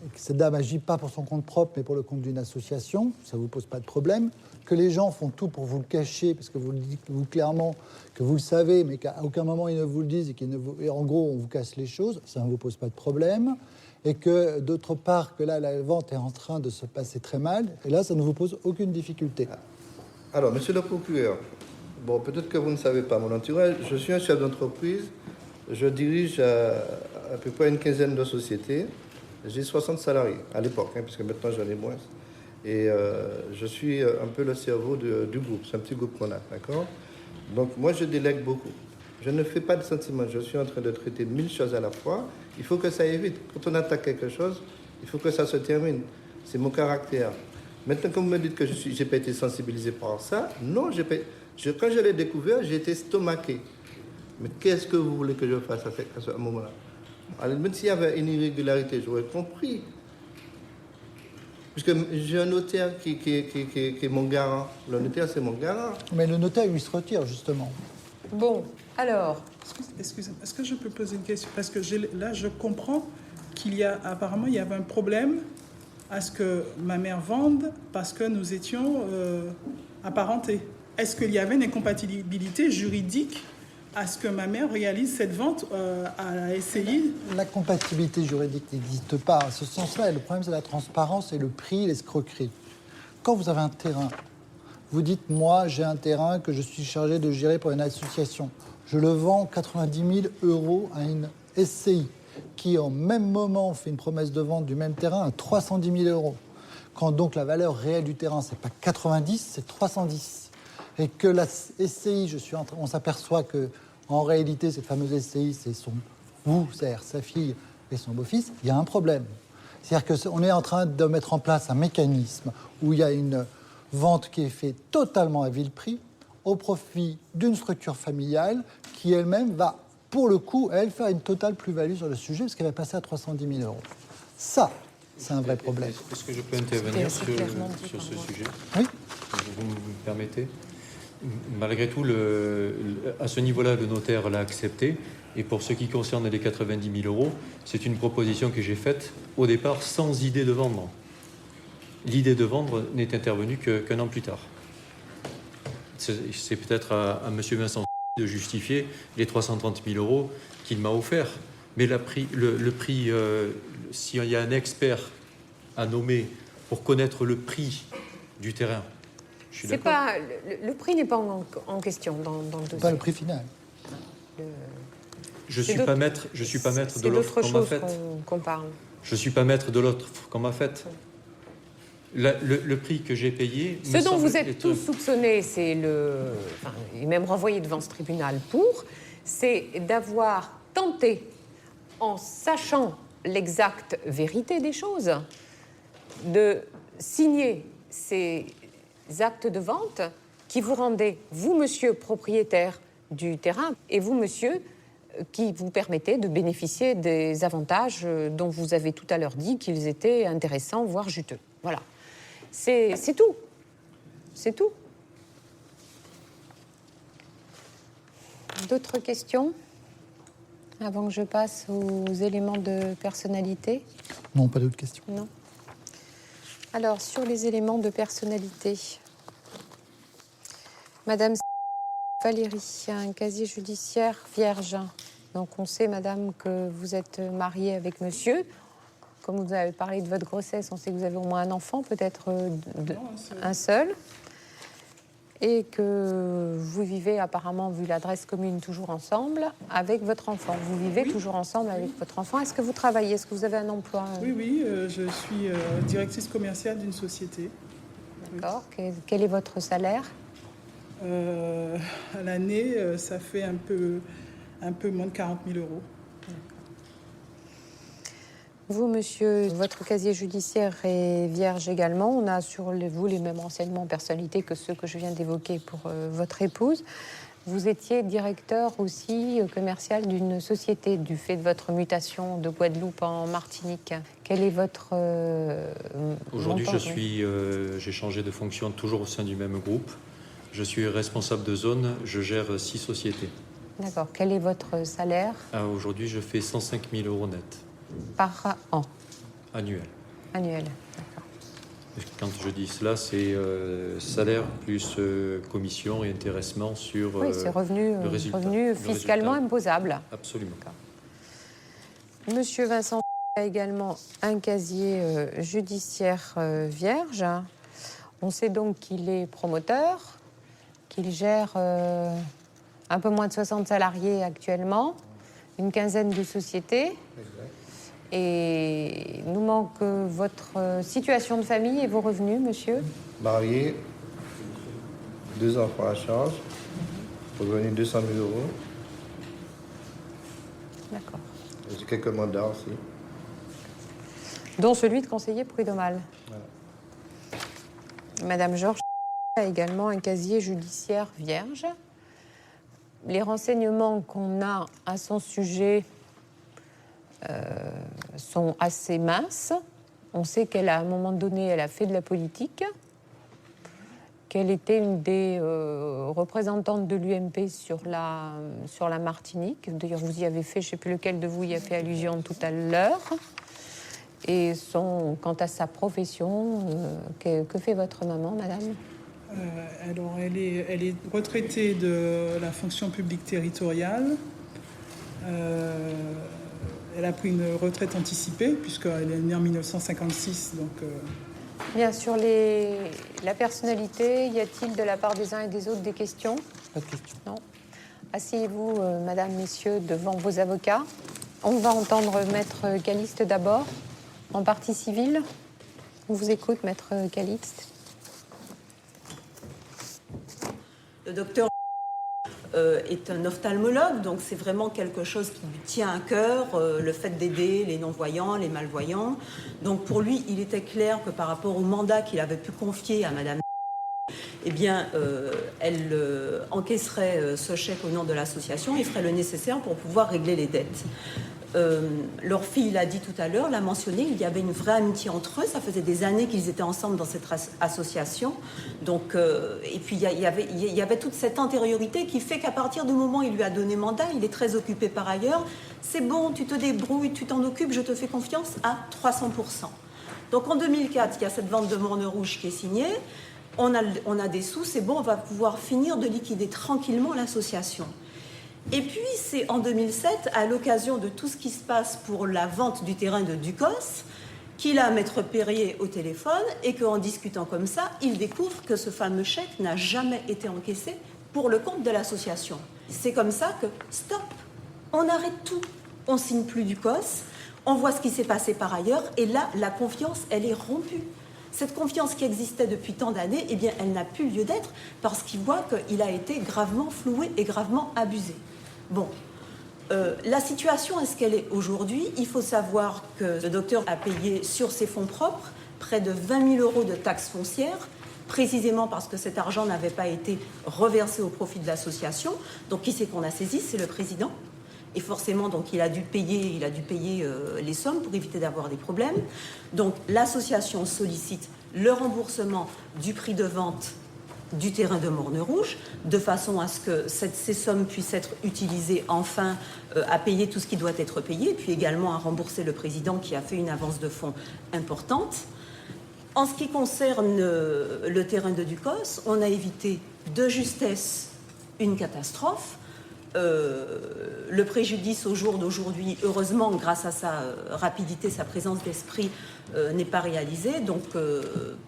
et que cette dame n'agit pas pour son compte propre, mais pour le compte d'une association, ça ne vous pose pas de problème, que les gens font tout pour vous le cacher, parce que vous le dites vous, clairement, que vous le savez, mais qu'à aucun moment ils ne vous le disent, et en gros, on vous casse les choses, ça ne vous pose pas de problème, et que, d'autre part, que là, la vente est en train de se passer très mal, et là, ça ne vous pose aucune difficulté. Alors, monsieur le procureur, bon, peut-être que vous ne savez pas mon entourage, je suis un chef d'entreprise, je dirige à peu près une quinzaine de sociétés. J'ai 60 salariés à l'époque, puisque maintenant j'en ai moins. Et je suis un peu le cerveau du groupe. C'est un petit groupe qu'on a, d'accord? Donc moi, je délègue beaucoup. Je ne fais pas de sentiments. Je suis en train de traiter 1000 choses à la fois. Il faut que ça aille vite. Quand on attaque quelque chose, il faut que ça se termine. C'est mon caractère. Maintenant, quand vous me dites que je n'ai pas été sensibilisé par ça, non, quand je l'ai découvert, j'ai été stomaqué. Mais qu'est-ce que vous voulez que je fasse à ce moment-là? Alors, même s'il y avait une irrégularité, j'aurais compris. Puisque j'ai un notaire qui est mon garant. Le notaire, c'est mon garant. Mais le notaire, il se retire, justement. Bon, alors... Excusez-moi, est-ce que je peux poser une question? Parce que là, je comprends apparemment, il y avait un problème à ce que ma mère vende parce que nous étions apparentés. Est-ce qu'il y avait une incompatibilité juridique à ce que ma mère réalise cette vente à la SCI? La compatibilité juridique n'existe pas à ce sens-là. Et le problème, c'est la transparence et le prix, l'escroquerie. Quand vous avez un terrain, vous dites, moi, j'ai un terrain que je suis chargé de gérer pour une association. Je le vends 90 000 € à une SCI. qui, au même moment, fait une promesse de vente du même terrain à 310 000 euros. Quand donc la valeur réelle du terrain, c'est pas 90, c'est 310. Et que la SCI, on s'aperçoit que en réalité, cette fameuse SCI, c'est-à-dire sa fille et son beau-fils, il y a un problème. C'est-à-dire qu'on est en train de mettre en place un mécanisme où il y a une vente qui est faite totalement à vil prix, au profit d'une structure familiale qui elle-même va, pour le coup, elle, faire une totale plus-value sur le sujet, parce qu'elle va passer à 310 000 euros. Ça, c'est un vrai problème. Est-ce que je peux intervenir sur ce sujet? Oui. Vous me permettez? Malgré tout, à ce niveau-là, le notaire l'a accepté. Et pour ce qui concerne les 90 000 euros, c'est une proposition que j'ai faite au départ sans idée de vendre. L'idée de vendre n'est intervenue qu'un an plus tard. C'est peut-être à M. Vincent de justifier les 330 000 euros qu'il m'a offert. Mais le prix, s'il y a un expert à nommer pour connaître le prix du terrain, je suis d'accord. Le prix n'est pas en question dans le dossier. Pas le prix final. Je suis pas maître de l'offre qu'on m'a faite. qu'on parle. Je suis pas maître de l'offre qu'on m'a faite. Le prix que j'ai payé... Ce dont vous êtes tous soupçonnés, c'est et même renvoyé devant ce tribunal c'est d'avoir tenté, en sachant l'exacte vérité des choses, de signer ces actes de vente qui vous rendaient, vous, monsieur, propriétaire du terrain, et vous, monsieur, qui vous permettaient de bénéficier des avantages dont vous avez tout à l'heure dit qu'ils étaient intéressants, voire juteux. Voilà. C'est tout. C'est tout. D'autres questions avant que je passe aux éléments de personnalité? Non, pas d'autres questions. Non. Alors, sur les éléments de personnalité, Madame Valérie, un casier judiciaire vierge. Donc, on sait, Madame, que vous êtes mariée avec Monsieur. Comme vous avez parlé de votre grossesse, on sait que vous avez au moins un enfant, peut-être un seul. Et que vous vivez apparemment, vu l'adresse commune, toujours ensemble avec votre enfant. Vous vivez toujours ensemble avec votre enfant. Est-ce que vous travaillez? Est-ce que vous avez un emploi? Oui, je suis directrice commerciale d'une société. D'accord. Oui. Quel est votre salaire? À l'année, ça fait un peu moins de 40 000 euros. Vous, monsieur, votre casier judiciaire est vierge également. On a sur vous les mêmes renseignements en personnalité que ceux que je viens d'évoquer pour votre épouse. Vous étiez directeur aussi commercial d'une société du fait de votre mutation de Guadeloupe en Martinique. Quel est votre Aujourd'hui, j'ai changé de fonction toujours au sein du même groupe. Je suis responsable de zone, je gère 6 sociétés. D'accord. Quel est votre salaire? Aujourd'hui, je fais 105 000 euros net. Par an? Annuel. Annuel, d'accord. Quand je dis cela, c'est salaire plus commission et intéressement sur oui, c'est revenu fiscalement imposable. Absolument. Monsieur Vincent a également un casier judiciaire vierge. On sait donc qu'il est promoteur, qu'il gère un peu moins de 60 salariés actuellement, une quinzaine de sociétés. Et nous manque votre situation de famille et vos revenus, monsieur? Marié, 2 enfants à charge, revenu 200 000 euros. D'accord. J'ai quelques mandats aussi. Dont celui de conseiller prud'homal. Voilà. Madame Georges a également un casier judiciaire vierge. Les renseignements qu'on a à son sujet sont assez minces. On sait qu'elle, à un moment donné, elle a fait de la politique, qu'elle était une des représentantes de l'UMP sur la Martinique. D'ailleurs, vous y avez fait, je ne sais plus lequel de vous y a fait allusion tout à l'heure. Et quant à sa profession, que fait votre maman, madame? Alors, elle est retraitée de la fonction publique territoriale. Elle a pris une retraite anticipée, puisqu'elle est née en 1956. Donc, Bien, sur la personnalité, y a-t-il de la part des uns et des autres des questions? Pas de questions. Non. Asseyez-vous, madame, messieurs, devant vos avocats. On va entendre Maître Calixte d'abord, en partie civile. On vous écoute, Maître Calixte. Le docteur est un ophtalmologue, donc c'est vraiment quelque chose qui lui tient à cœur, le fait d'aider les non-voyants, les malvoyants. Donc pour lui, il était clair que par rapport au mandat qu'il avait pu confier à Madame, eh bien, elle encaisserait ce chèque au nom de l'association et ferait le nécessaire pour pouvoir régler les dettes. Leur fille l'a dit tout à l'heure, l'a mentionné, il y avait une vraie amitié entre eux, ça faisait des années qu'ils étaient ensemble dans cette association. Donc, et puis il y avait toute cette antériorité qui fait qu'à partir du moment où il lui a donné mandat, il est très occupé par ailleurs. C'est bon, tu te débrouilles, tu t'en occupes, je te fais confiance à 300%. Donc en 2004, il y a cette vente de Morne Rouge qui est signée. On a des sous, c'est bon, on va pouvoir finir de liquider tranquillement l'association. Et puis, c'est en 2007, à l'occasion de tout ce qui se passe pour la vente du terrain de Ducos, qu'il a Maître Perrier au téléphone et qu'en discutant comme ça, il découvre que ce fameux chèque n'a jamais été encaissé pour le compte de l'association. C'est comme ça que, stop, on arrête tout. On signe plus Ducos, on voit ce qui s'est passé par ailleurs, et là, la confiance, elle est rompue. Cette confiance qui existait depuis tant d'années, eh bien, elle n'a plus lieu d'être parce qu'il voit qu'il a été gravement floué et gravement abusé. Bon, la situation est ce qu'elle est aujourd'hui. Il faut savoir que le docteur a payé sur ses fonds propres près de 20 000 euros de taxes foncières, précisément parce que cet argent n'avait pas été reversé au profit de l'association. Donc, qui c'est qu'on a saisi? C'est le président. Et forcément, donc, il a dû payer les sommes pour éviter d'avoir des problèmes. Donc, l'association sollicite le remboursement du prix de vente du terrain de Morne Rouge, de façon à ce que ces sommes puissent être utilisées enfin à payer tout ce qui doit être payé, et puis également à rembourser le président qui a fait une avance de fonds importante. En ce qui concerne le terrain de Ducos, on a évité de justesse une catastrophe. Le préjudice au jour d'aujourd'hui, heureusement, grâce à sa rapidité, sa présence d'esprit, n'est pas réalisé. Donc,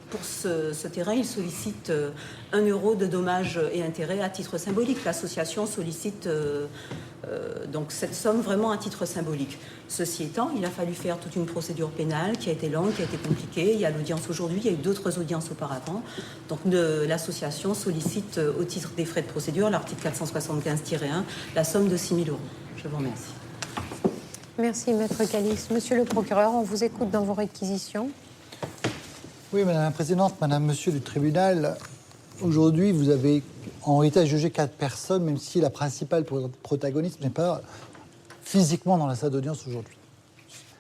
pour ce terrain, il sollicite 1 euro de dommages et intérêts à titre symbolique. L'association sollicite donc cette somme vraiment à titre symbolique. Ceci étant, il a fallu faire toute une procédure pénale qui a été longue, qui a été compliquée. Il y a l'audience aujourd'hui, il y a eu d'autres audiences auparavant. Donc, l'association sollicite au titre des frais de procédure, l'article 475-1, la somme de 6 000 euros. Je vous remercie. Merci, Maître Calixte. Monsieur le procureur, on vous écoute dans vos réquisitions. Oui, Madame la Présidente, Madame, Monsieur du tribunal, aujourd'hui, vous avez en réalité jugé 4 personnes, même si la principale protagoniste n'est pas physiquement dans la salle d'audience aujourd'hui.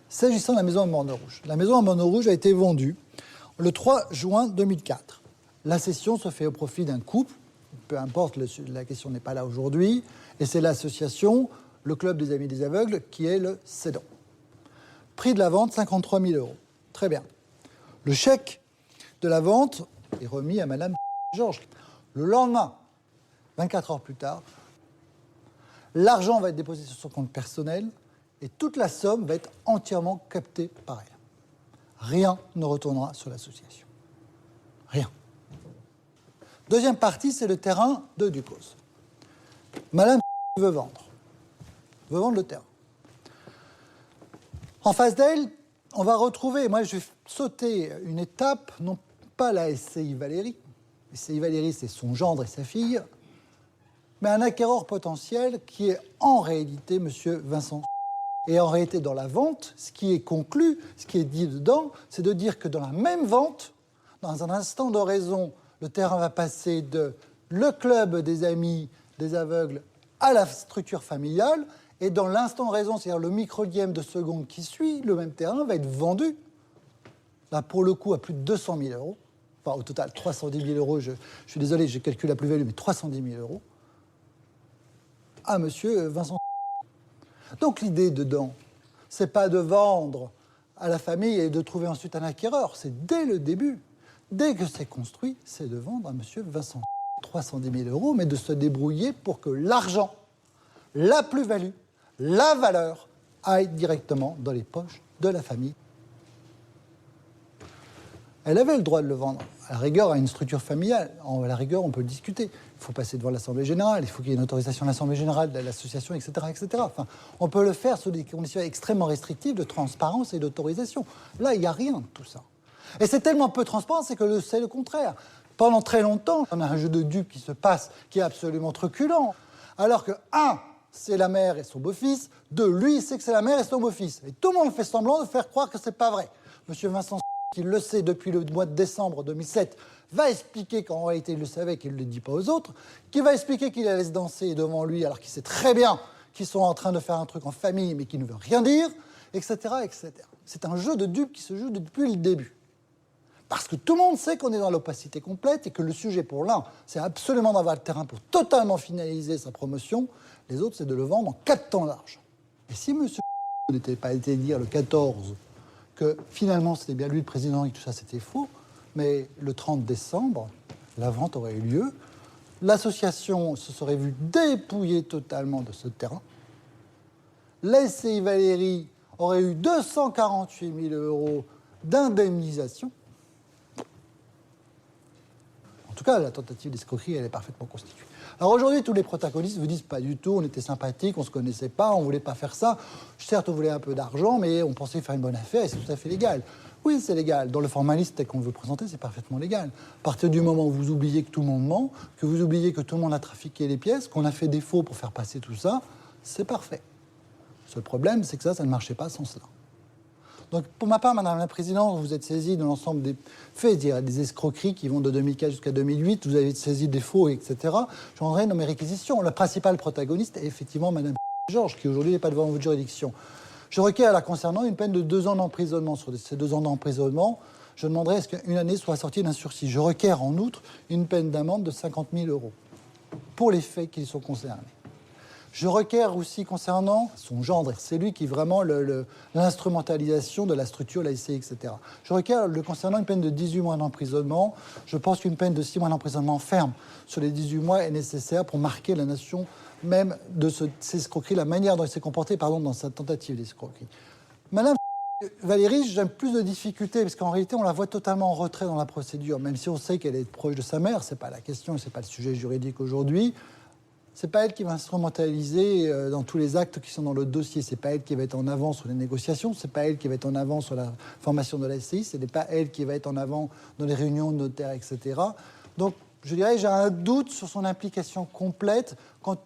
S'agissant de la maison à Morne Rouge, la maison à Morne Rouge a été vendue le 3 juin 2004. La cession se fait au profit d'un couple, peu importe, la question n'est pas là aujourd'hui, et c'est l'association, le Club des Amis des Aveugles, qui est le cédant. Prix de la vente, 53 000 euros. Très bien. Le chèque de la vente est remis à Madame Georges. Le lendemain, 24 heures plus tard, l'argent va être déposé sur son compte personnel et toute la somme va être entièrement captée par elle. Rien ne retournera sur l'association. Rien. Deuxième partie, c'est le terrain de Ducos. Madame veut vendre le terrain. En face d'elle, on va retrouver, moi je vais sauter une étape, non pas la SCI Valérie. SCI Valérie, c'est son gendre et sa fille, mais un acquéreur potentiel qui est en réalité Monsieur Vincent. Et en réalité, dans la vente, ce qui est conclu, ce qui est dit dedans, c'est de dire que dans la même vente, dans un instant de raison, le terrain va passer de le club des amis des aveugles à la structure familiale, et dans l'instant de raison, c'est-à-dire le microdième de seconde qui suit, le même terrain va être vendu, là pour le coup à plus de 200 000 euros, enfin au total 310 000 euros, je suis désolé, j'ai calculé la plus-value, mais 310 000 euros, à Monsieur Vincent. Donc l'idée dedans, c'est pas de vendre à la famille et de trouver ensuite un acquéreur, c'est dès le début, dès que c'est construit, c'est de vendre à Monsieur Vincent 310 000 euros, mais de se débrouiller pour que l'argent, la plus-value, la valeur aille directement dans les poches de la famille. Elle avait le droit de le vendre. À la rigueur, à une structure familiale. À la rigueur, on peut le discuter. Il faut passer devant l'Assemblée générale, il faut qu'il y ait une autorisation de l'Assemblée générale, de l'association, etc., etc. Enfin, on peut le faire sous des conditions extrêmement restrictives de transparence et d'autorisation. Là, il n'y a rien de tout ça. Et c'est tellement peu transparent, c'est le contraire. Pendant très longtemps, on a un jeu de dupes qui se passe, qui est absolument truculent. Alors que, c'est la mère et son beau-fils. 2, lui, il sait que c'est la mère et son beau-fils. Et tout le monde fait semblant de faire croire que c'est pas vrai. Monsieur Vincent, qui le sait depuis le mois de décembre 2007, va expliquer qu'en réalité il le savait, qu'il ne le dit pas aux autres, qui va expliquer qu'il la laisse danser devant lui alors qu'il sait très bien qu'ils sont en train de faire un truc en famille mais qu'il ne veut rien dire, etc., etc. C'est un jeu de dupes qui se joue depuis le début. Parce que tout le monde sait qu'on est dans l'opacité complète et que le sujet pour l'un, c'est absolument d'avoir le terrain pour totalement finaliser sa promotion. Les autres, c'est de le vendre en 4 temps large. Et si monsieur n'était pas été dire le 14 que finalement c'était bien lui le président et que tout ça c'était faux, mais le 30 décembre, la vente aurait eu lieu, l'association se serait vue dépouillée totalement de ce terrain, la SCI Valérie aurait eu 248 000 € d'indemnisation. En tout cas, la tentative d'escroquerie, elle est parfaitement constituée. Alors aujourd'hui, tous les protagonistes vous disent pas du tout, on était sympathiques, on se connaissait pas, on voulait pas faire ça. Certes, on voulait un peu d'argent, mais on pensait faire une bonne affaire et c'est tout à fait légal. Oui, c'est légal. Dans le formalisme tel qu'on veut présenter, c'est parfaitement légal. À partir du moment où vous oubliez que tout le monde ment, que vous oubliez que tout le monde a trafiqué les pièces, qu'on a fait des faux pour faire passer tout ça, c'est parfait. Le seul problème, c'est que ça ne marchait pas sans cela. Donc, pour ma part, Madame la Présidente, vous êtes saisie de l'ensemble des faits, des escroqueries qui vont de 2004 jusqu'à 2008, vous avez saisi des faux, etc. Je rendrai dans mes réquisitions. Le principal protagoniste est effectivement Madame Georges, qui aujourd'hui n'est pas devant votre juridiction. Je requiers à la concernant une peine de 2 ans d'emprisonnement. Sur ces 2 ans d'emprisonnement, je demanderai à ce qu'une année soit assortie d'un sursis. Je requiers en outre une peine d'amende de 50 000 € pour les faits qui sont concernés. Je requiers aussi concernant son gendre, c'est lui qui est vraiment l'instrumentalisation de la structure, la SCI, etc. Je requiers le concernant une peine de 18 mois d'emprisonnement. Je pense qu'une peine de 6 mois d'emprisonnement ferme sur les 18 mois est nécessaire pour marquer la nation même de ces escroqueries, la manière dont il s'est comporté dans sa tentative d'escroquerie. Madame Valérie, j'ai plus de difficultés, parce qu'en réalité, on la voit totalement en retrait dans la procédure, même si on sait qu'elle est proche de sa mère, c'est pas la question, c'est pas le sujet juridique aujourd'hui. C'est pas elle qui va instrumentaliser dans tous les actes qui sont dans le dossier. C'est pas elle qui va être en avant sur les négociations. C'est pas elle qui va être en avant sur la formation de la SCI. Ce n'est pas elle qui va être en avant dans les réunions de notaires, etc. Donc, je dirais, j'ai un doute sur son implication complète quant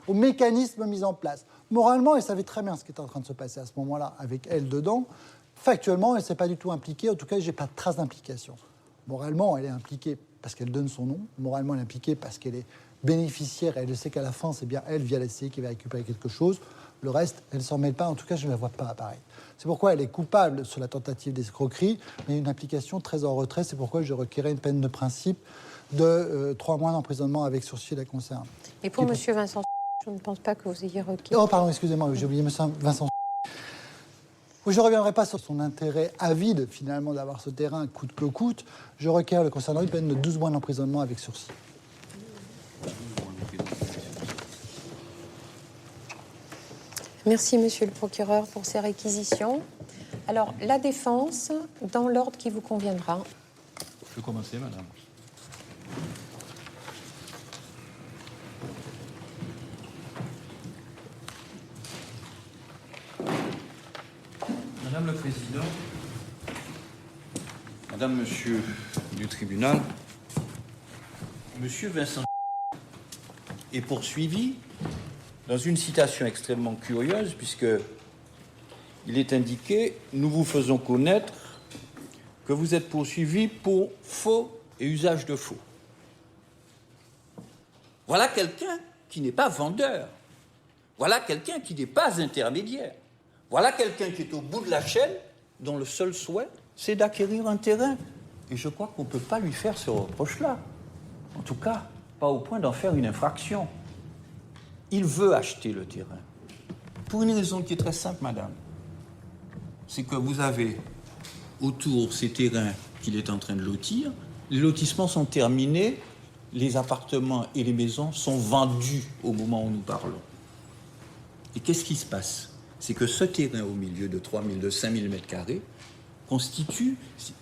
au mécanisme mis en place. Moralement, elle savait très bien ce qui était en train de se passer à ce moment-là avec elle dedans. Factuellement, elle ne s'est pas du tout impliquée. En tout cas, je n'ai pas de trace d'implication. Moralement, elle est impliquée parce qu'elle donne son nom. Moralement, elle est impliquée parce qu'elle est bénéficiaire, elle sait qu'à la fin, c'est bien elle, via la SCI, qui va récupérer quelque chose. Le reste, elle ne s'en mêle pas. En tout cas, je ne la vois pas apparaître. C'est pourquoi elle est coupable sur la tentative d'escroquerie, mais une application très en retrait. C'est pourquoi je requérais une peine de principe de 3 mois d'emprisonnement avec sursis la concerne. Et pour M. Vincent, je ne pense pas que vous ayez requis. Oh, pardon, excusez-moi, j'ai oublié M. Vincent. Je ne reviendrai pas sur son intérêt avide, finalement, d'avoir ce terrain coûte que coûte. Je requiers le concernant une peine de 12 mois d'emprisonnement avec sursis. Merci, Monsieur le procureur, pour ces réquisitions. Alors, la défense, dans l'ordre qui vous conviendra. Je peux commencer, madame. Madame le Président, Madame, Monsieur du tribunal, Monsieur Vincent est poursuivi dans une citation extrêmement curieuse, puisque il est indiqué « Nous vous faisons connaître que vous êtes poursuivi pour faux et usage de faux ». Voilà quelqu'un qui n'est pas vendeur. Voilà quelqu'un qui n'est pas intermédiaire. Voilà quelqu'un qui est au bout de la chaîne, dont le seul souhait, c'est d'acquérir un terrain. Et je crois qu'on ne peut pas lui faire ce reproche-là. En tout cas, pas au point d'en faire une infraction. Il veut acheter le terrain. Pour une raison qui est très simple, madame. C'est que vous avez autour ces terrains qu'il est en train de lotir. Les lotissements sont terminés. Les appartements et les maisons sont vendus au moment où nous parlons. Et qu'est-ce qui se passe? C'est que ce terrain au milieu de 3 000, de 5 000 mètres carrés constitue,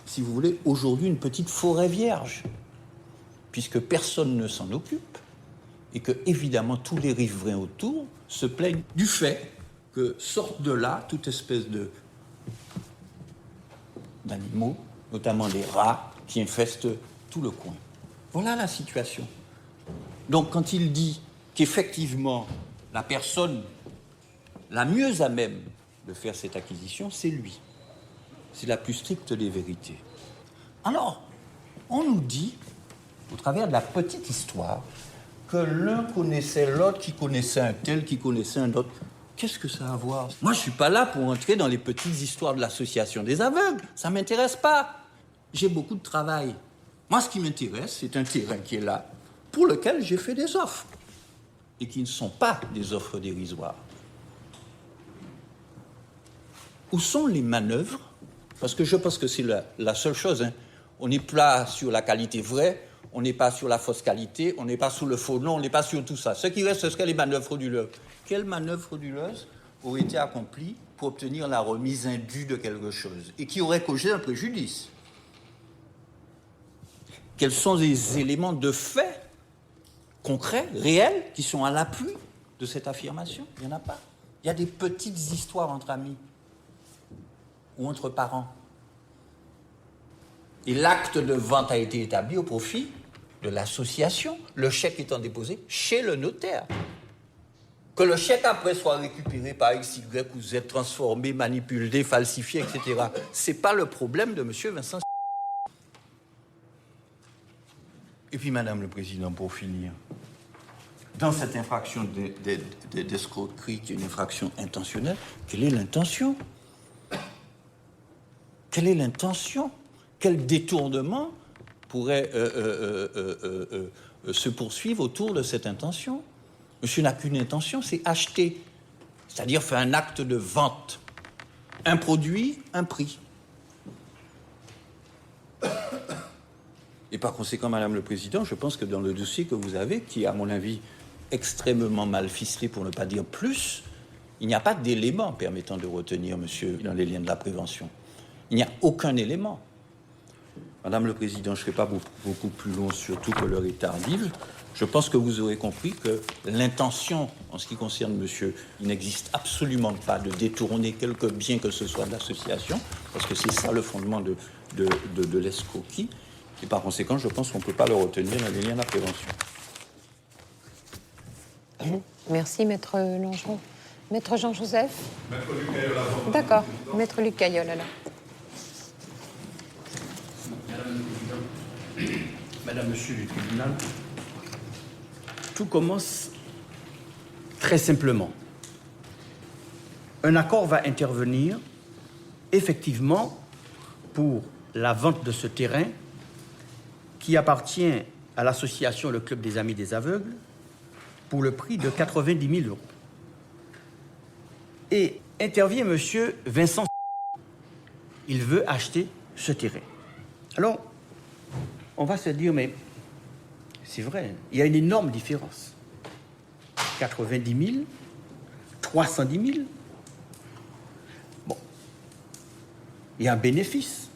si vous voulez, aujourd'hui une petite forêt vierge, puisque personne ne s'en occupe, et que, évidemment, tous les riverains autour se plaignent du fait que sortent de là toute espèce d'animaux, notamment des rats, qui infestent tout le coin. Voilà la situation. Donc, quand il dit qu'effectivement, la personne la mieux à même de faire cette acquisition, c'est lui. C'est la plus stricte des vérités. Alors, on nous dit, au travers de la petite histoire, que l'un connaissait l'autre, qui connaissait un tel, qui connaissait un autre. Qu'est-ce que ça a à voir? Moi, je ne suis pas là pour entrer dans les petites histoires de l'association des aveugles. Ça ne m'intéresse pas. J'ai beaucoup de travail. Moi, ce qui m'intéresse, c'est un terrain qui est là, pour lequel j'ai fait des offres, et qui ne sont pas des offres dérisoires. Où sont les manœuvres? Parce que je pense que c'est la seule chose. Hein. On n'est pas sur la qualité vraie, on n'est pas sur la fausse qualité, on n'est pas sur le faux nom, on n'est pas sur tout ça. Ce qui reste, ce serait les manœuvres frauduleuses. Quelle manœuvre frauduleuse aurait été accomplie pour obtenir la remise indue de quelque chose et qui aurait causé un préjudice? Quels sont les éléments de fait concrets, réels, qui sont à l'appui de cette affirmation? Il n'y en a pas. Il y a des petites histoires entre amis ou entre parents. Et l'acte de vente a été établi au profit de l'association, le chèque étant déposé chez le notaire. Que le chèque après soit récupéré par X, Y ou Z, transformé, manipulé, falsifié, etc. Ce n'est pas le problème de M. Vincent. Et puis, Madame le Président, pour finir, dans cette infraction d'escroquerie, qui est une infraction intentionnelle, quelle est l'intention? Quelle est l'intention? Quel détournement pourrait se poursuivre autour de cette intention? Monsieur n'a qu'une intention, c'est acheter, c'est-à-dire faire un acte de vente. Un produit, un prix. Et par conséquent, Madame le Président, je pense que dans le dossier que vous avez, qui est à mon avis extrêmement mal ficelé, pour ne pas dire plus, il n'y a pas d'élément permettant de retenir monsieur dans les liens de la prévention. Il n'y a aucun élément. Madame le Président, je ne serai pas beaucoup plus long, surtout que l'heure est tardive. Je pense que vous aurez compris que l'intention, en ce qui concerne monsieur, il n'existe absolument pas de détourner quelque bien que ce soit de l'association, parce que c'est ça le fondement de l'escroquerie. Et par conséquent, je pense qu'on ne peut pas le retenir dans les liens de la prévention. Merci, Maître Longeron. Maître Jean-Joseph? Maître Luc Ayola. D'accord. Maître Luc Ayola, alors. Madame le Président, Madame, Monsieur du tribunal, tout commence très simplement. Un accord va intervenir, effectivement, pour la vente de ce terrain qui appartient à l'association Le Club des Amis des Aveugles pour le prix de 90 000 €. Et intervient monsieur Vincent. Il veut acheter ce terrain. Alors, on va se dire, mais c'est vrai, il y a une énorme différence. 90 000, 310 000. Bon, il y a un bénéfice.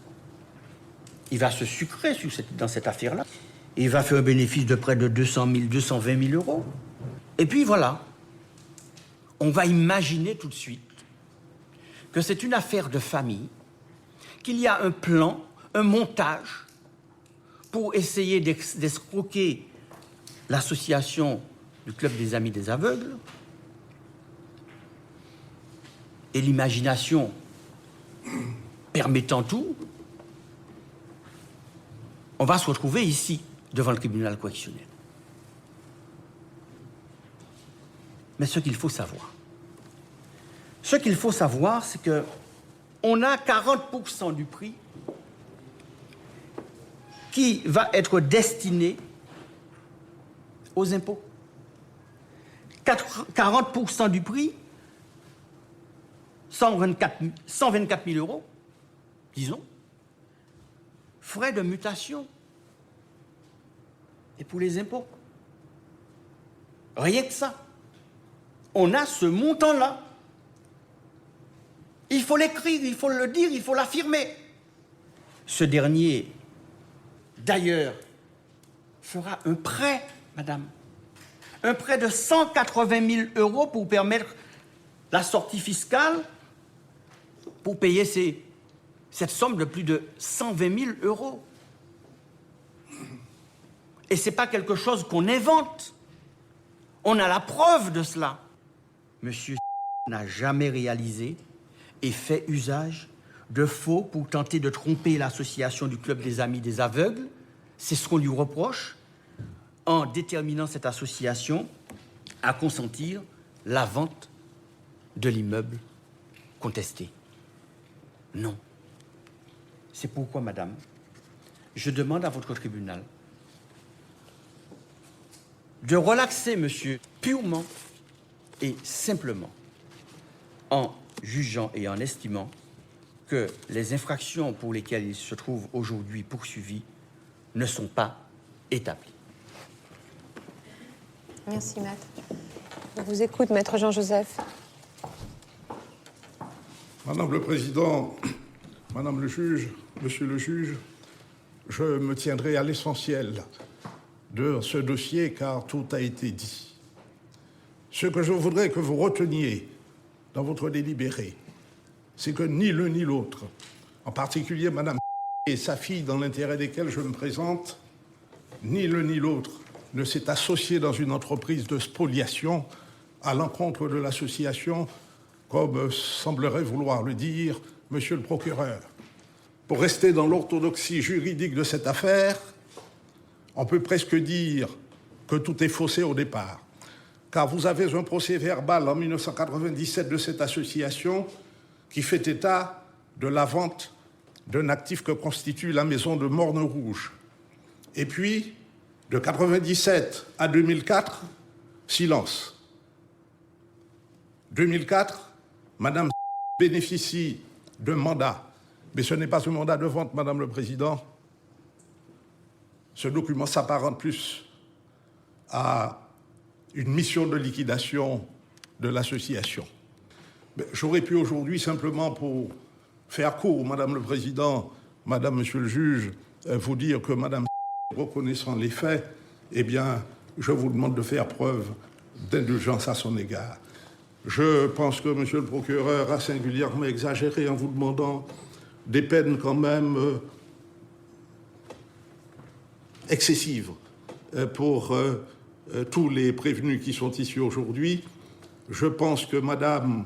Il va se sucrer dans cette affaire-là. Il va faire un bénéfice de près de 200 000, 220 000 €. Et puis voilà, on va imaginer tout de suite que c'est une affaire de famille, qu'il y a un plan, un montage pour essayer d'escroquer l'association du Club des Amis des Aveugles. Et l'imagination permettant tout, on va se retrouver ici, devant le tribunal correctionnel. Mais ce qu'il faut savoir, c'est que on a 40% du prix qui va être destiné aux impôts. 40% du prix, 124 000 €, disons, frais de mutation et pour les impôts. Rien que ça. On a ce montant-là. Il faut l'écrire, il faut le dire, il faut l'affirmer. Ce dernier, d'ailleurs, fera un prêt, madame. Un prêt de 180 000 € pour permettre la sortie fiscale, pour payer cette somme de plus de 120 000 €. Et ce n'est pas quelque chose qu'on invente. On a la preuve de cela. Monsieur n'a jamais réalisé et fait usage de faux pour tenter de tromper l'association du Club des Amis des Aveugles. C'est ce qu'on lui reproche en déterminant cette association à consentir la vente de l'immeuble contesté. Non. C'est pourquoi, madame, je demande à votre tribunal de relaxer monsieur purement et simplement en jugeant et en estimant que les infractions pour lesquelles il se trouve aujourd'hui poursuivi ne sont pas établies. Merci, maître. On vous écoute, maître Jean-Joseph. Madame le Président, Madame le juge, Monsieur le juge, je me tiendrai à l'essentiel de ce dossier car tout a été dit. Ce que je voudrais que vous reteniez dans votre délibéré, c'est que ni l'un ni l'autre, en particulier Madame et sa fille dans l'intérêt desquels je me présente, ni l'un ni l'autre ne s'est associé dans une entreprise de spoliation à l'encontre de l'association, comme semblerait vouloir le dire Monsieur le procureur. Pour rester dans l'orthodoxie juridique de cette affaire, on peut presque dire que tout est faussé au départ, car vous avez un procès verbal en 1997 de cette association qui fait état de la vente d'un actif que constitue la maison de Morne-Rouge. Et puis, de 1997 à 2004, silence. 2004, Madame bénéficie d'un mandat, mais ce n'est pas un mandat de vente, Madame le Président. Ce document s'apparente plus à une mission de liquidation de l'association. J'aurais pu aujourd'hui, simplement pour faire court, Madame le Président, Madame, Monsieur le juge, vous dire que Madame, reconnaissant les faits, eh bien, je vous demande de faire preuve d'indulgence à son égard. Je pense que Monsieur le procureur a singulièrement exagéré en vous demandant des peines quand même excessives pour tous les prévenus qui sont ici aujourd'hui. Je pense que Madame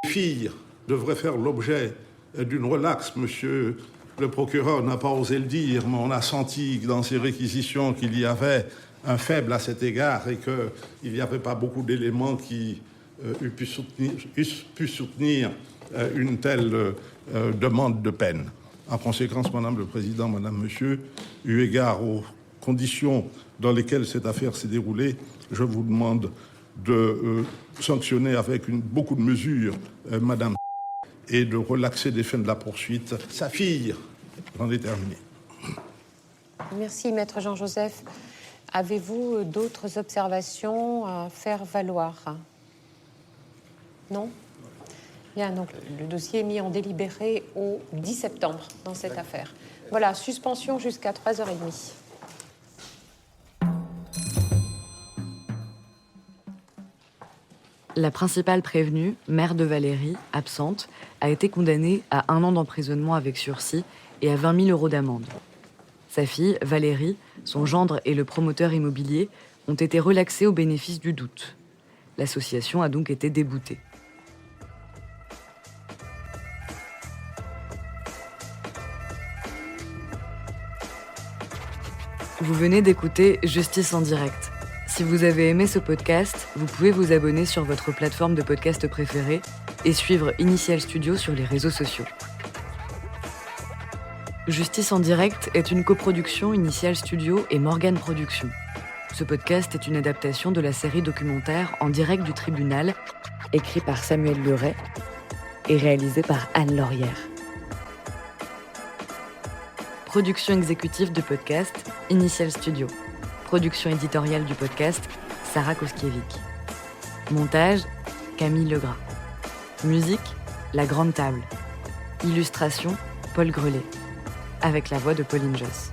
fille devrait faire l'objet d'une relaxe. Monsieur le procureur n'a pas osé le dire, mais on a senti dans ses réquisitions qu'il y avait un faible à cet égard et qu'il n'y avait pas beaucoup d'éléments qui eussent pu soutenir une telle demande de peine. En conséquence, Madame le Président, Madame, Monsieur, eu égard aux conditions dans lesquelles cette affaire s'est déroulée, je vous demande de sanctionner avec beaucoup de mesures Madame et de relaxer des fins de la poursuite. Sa fille, j'en ai terminé. Merci, maître Jean-Joseph. Avez-vous d'autres observations à faire valoir? Non? Bien, donc le dossier est mis en délibéré au 10 septembre dans cette affaire. Voilà, suspension jusqu'à 3h30. La principale prévenue, mère de Valérie, absente, a été condamnée à 1 an d'emprisonnement avec sursis et à 20 000 € d'amende. Sa fille, Valérie, son gendre et le promoteur immobilier ont été relaxés au bénéfice du doute. L'association a donc été déboutée. Vous venez d'écouter Justice en direct. Si vous avez aimé ce podcast, vous pouvez vous abonner sur votre plateforme de podcast préférée et suivre Initial Studio sur les réseaux sociaux. Justice en direct est une coproduction Initial Studio et Morgane Productions. Ce podcast est une adaptation de la série documentaire En direct du tribunal, écrit par Samuel Leray et réalisé par Anne Laurière. Production exécutive de podcast, Initial Studio. Production éditoriale du podcast, Sarah Koskiewicz. Montage, Camille Legras. Musique, La Grande Table. Illustration, Paul Grelet. avec la voix de Pauline Josse.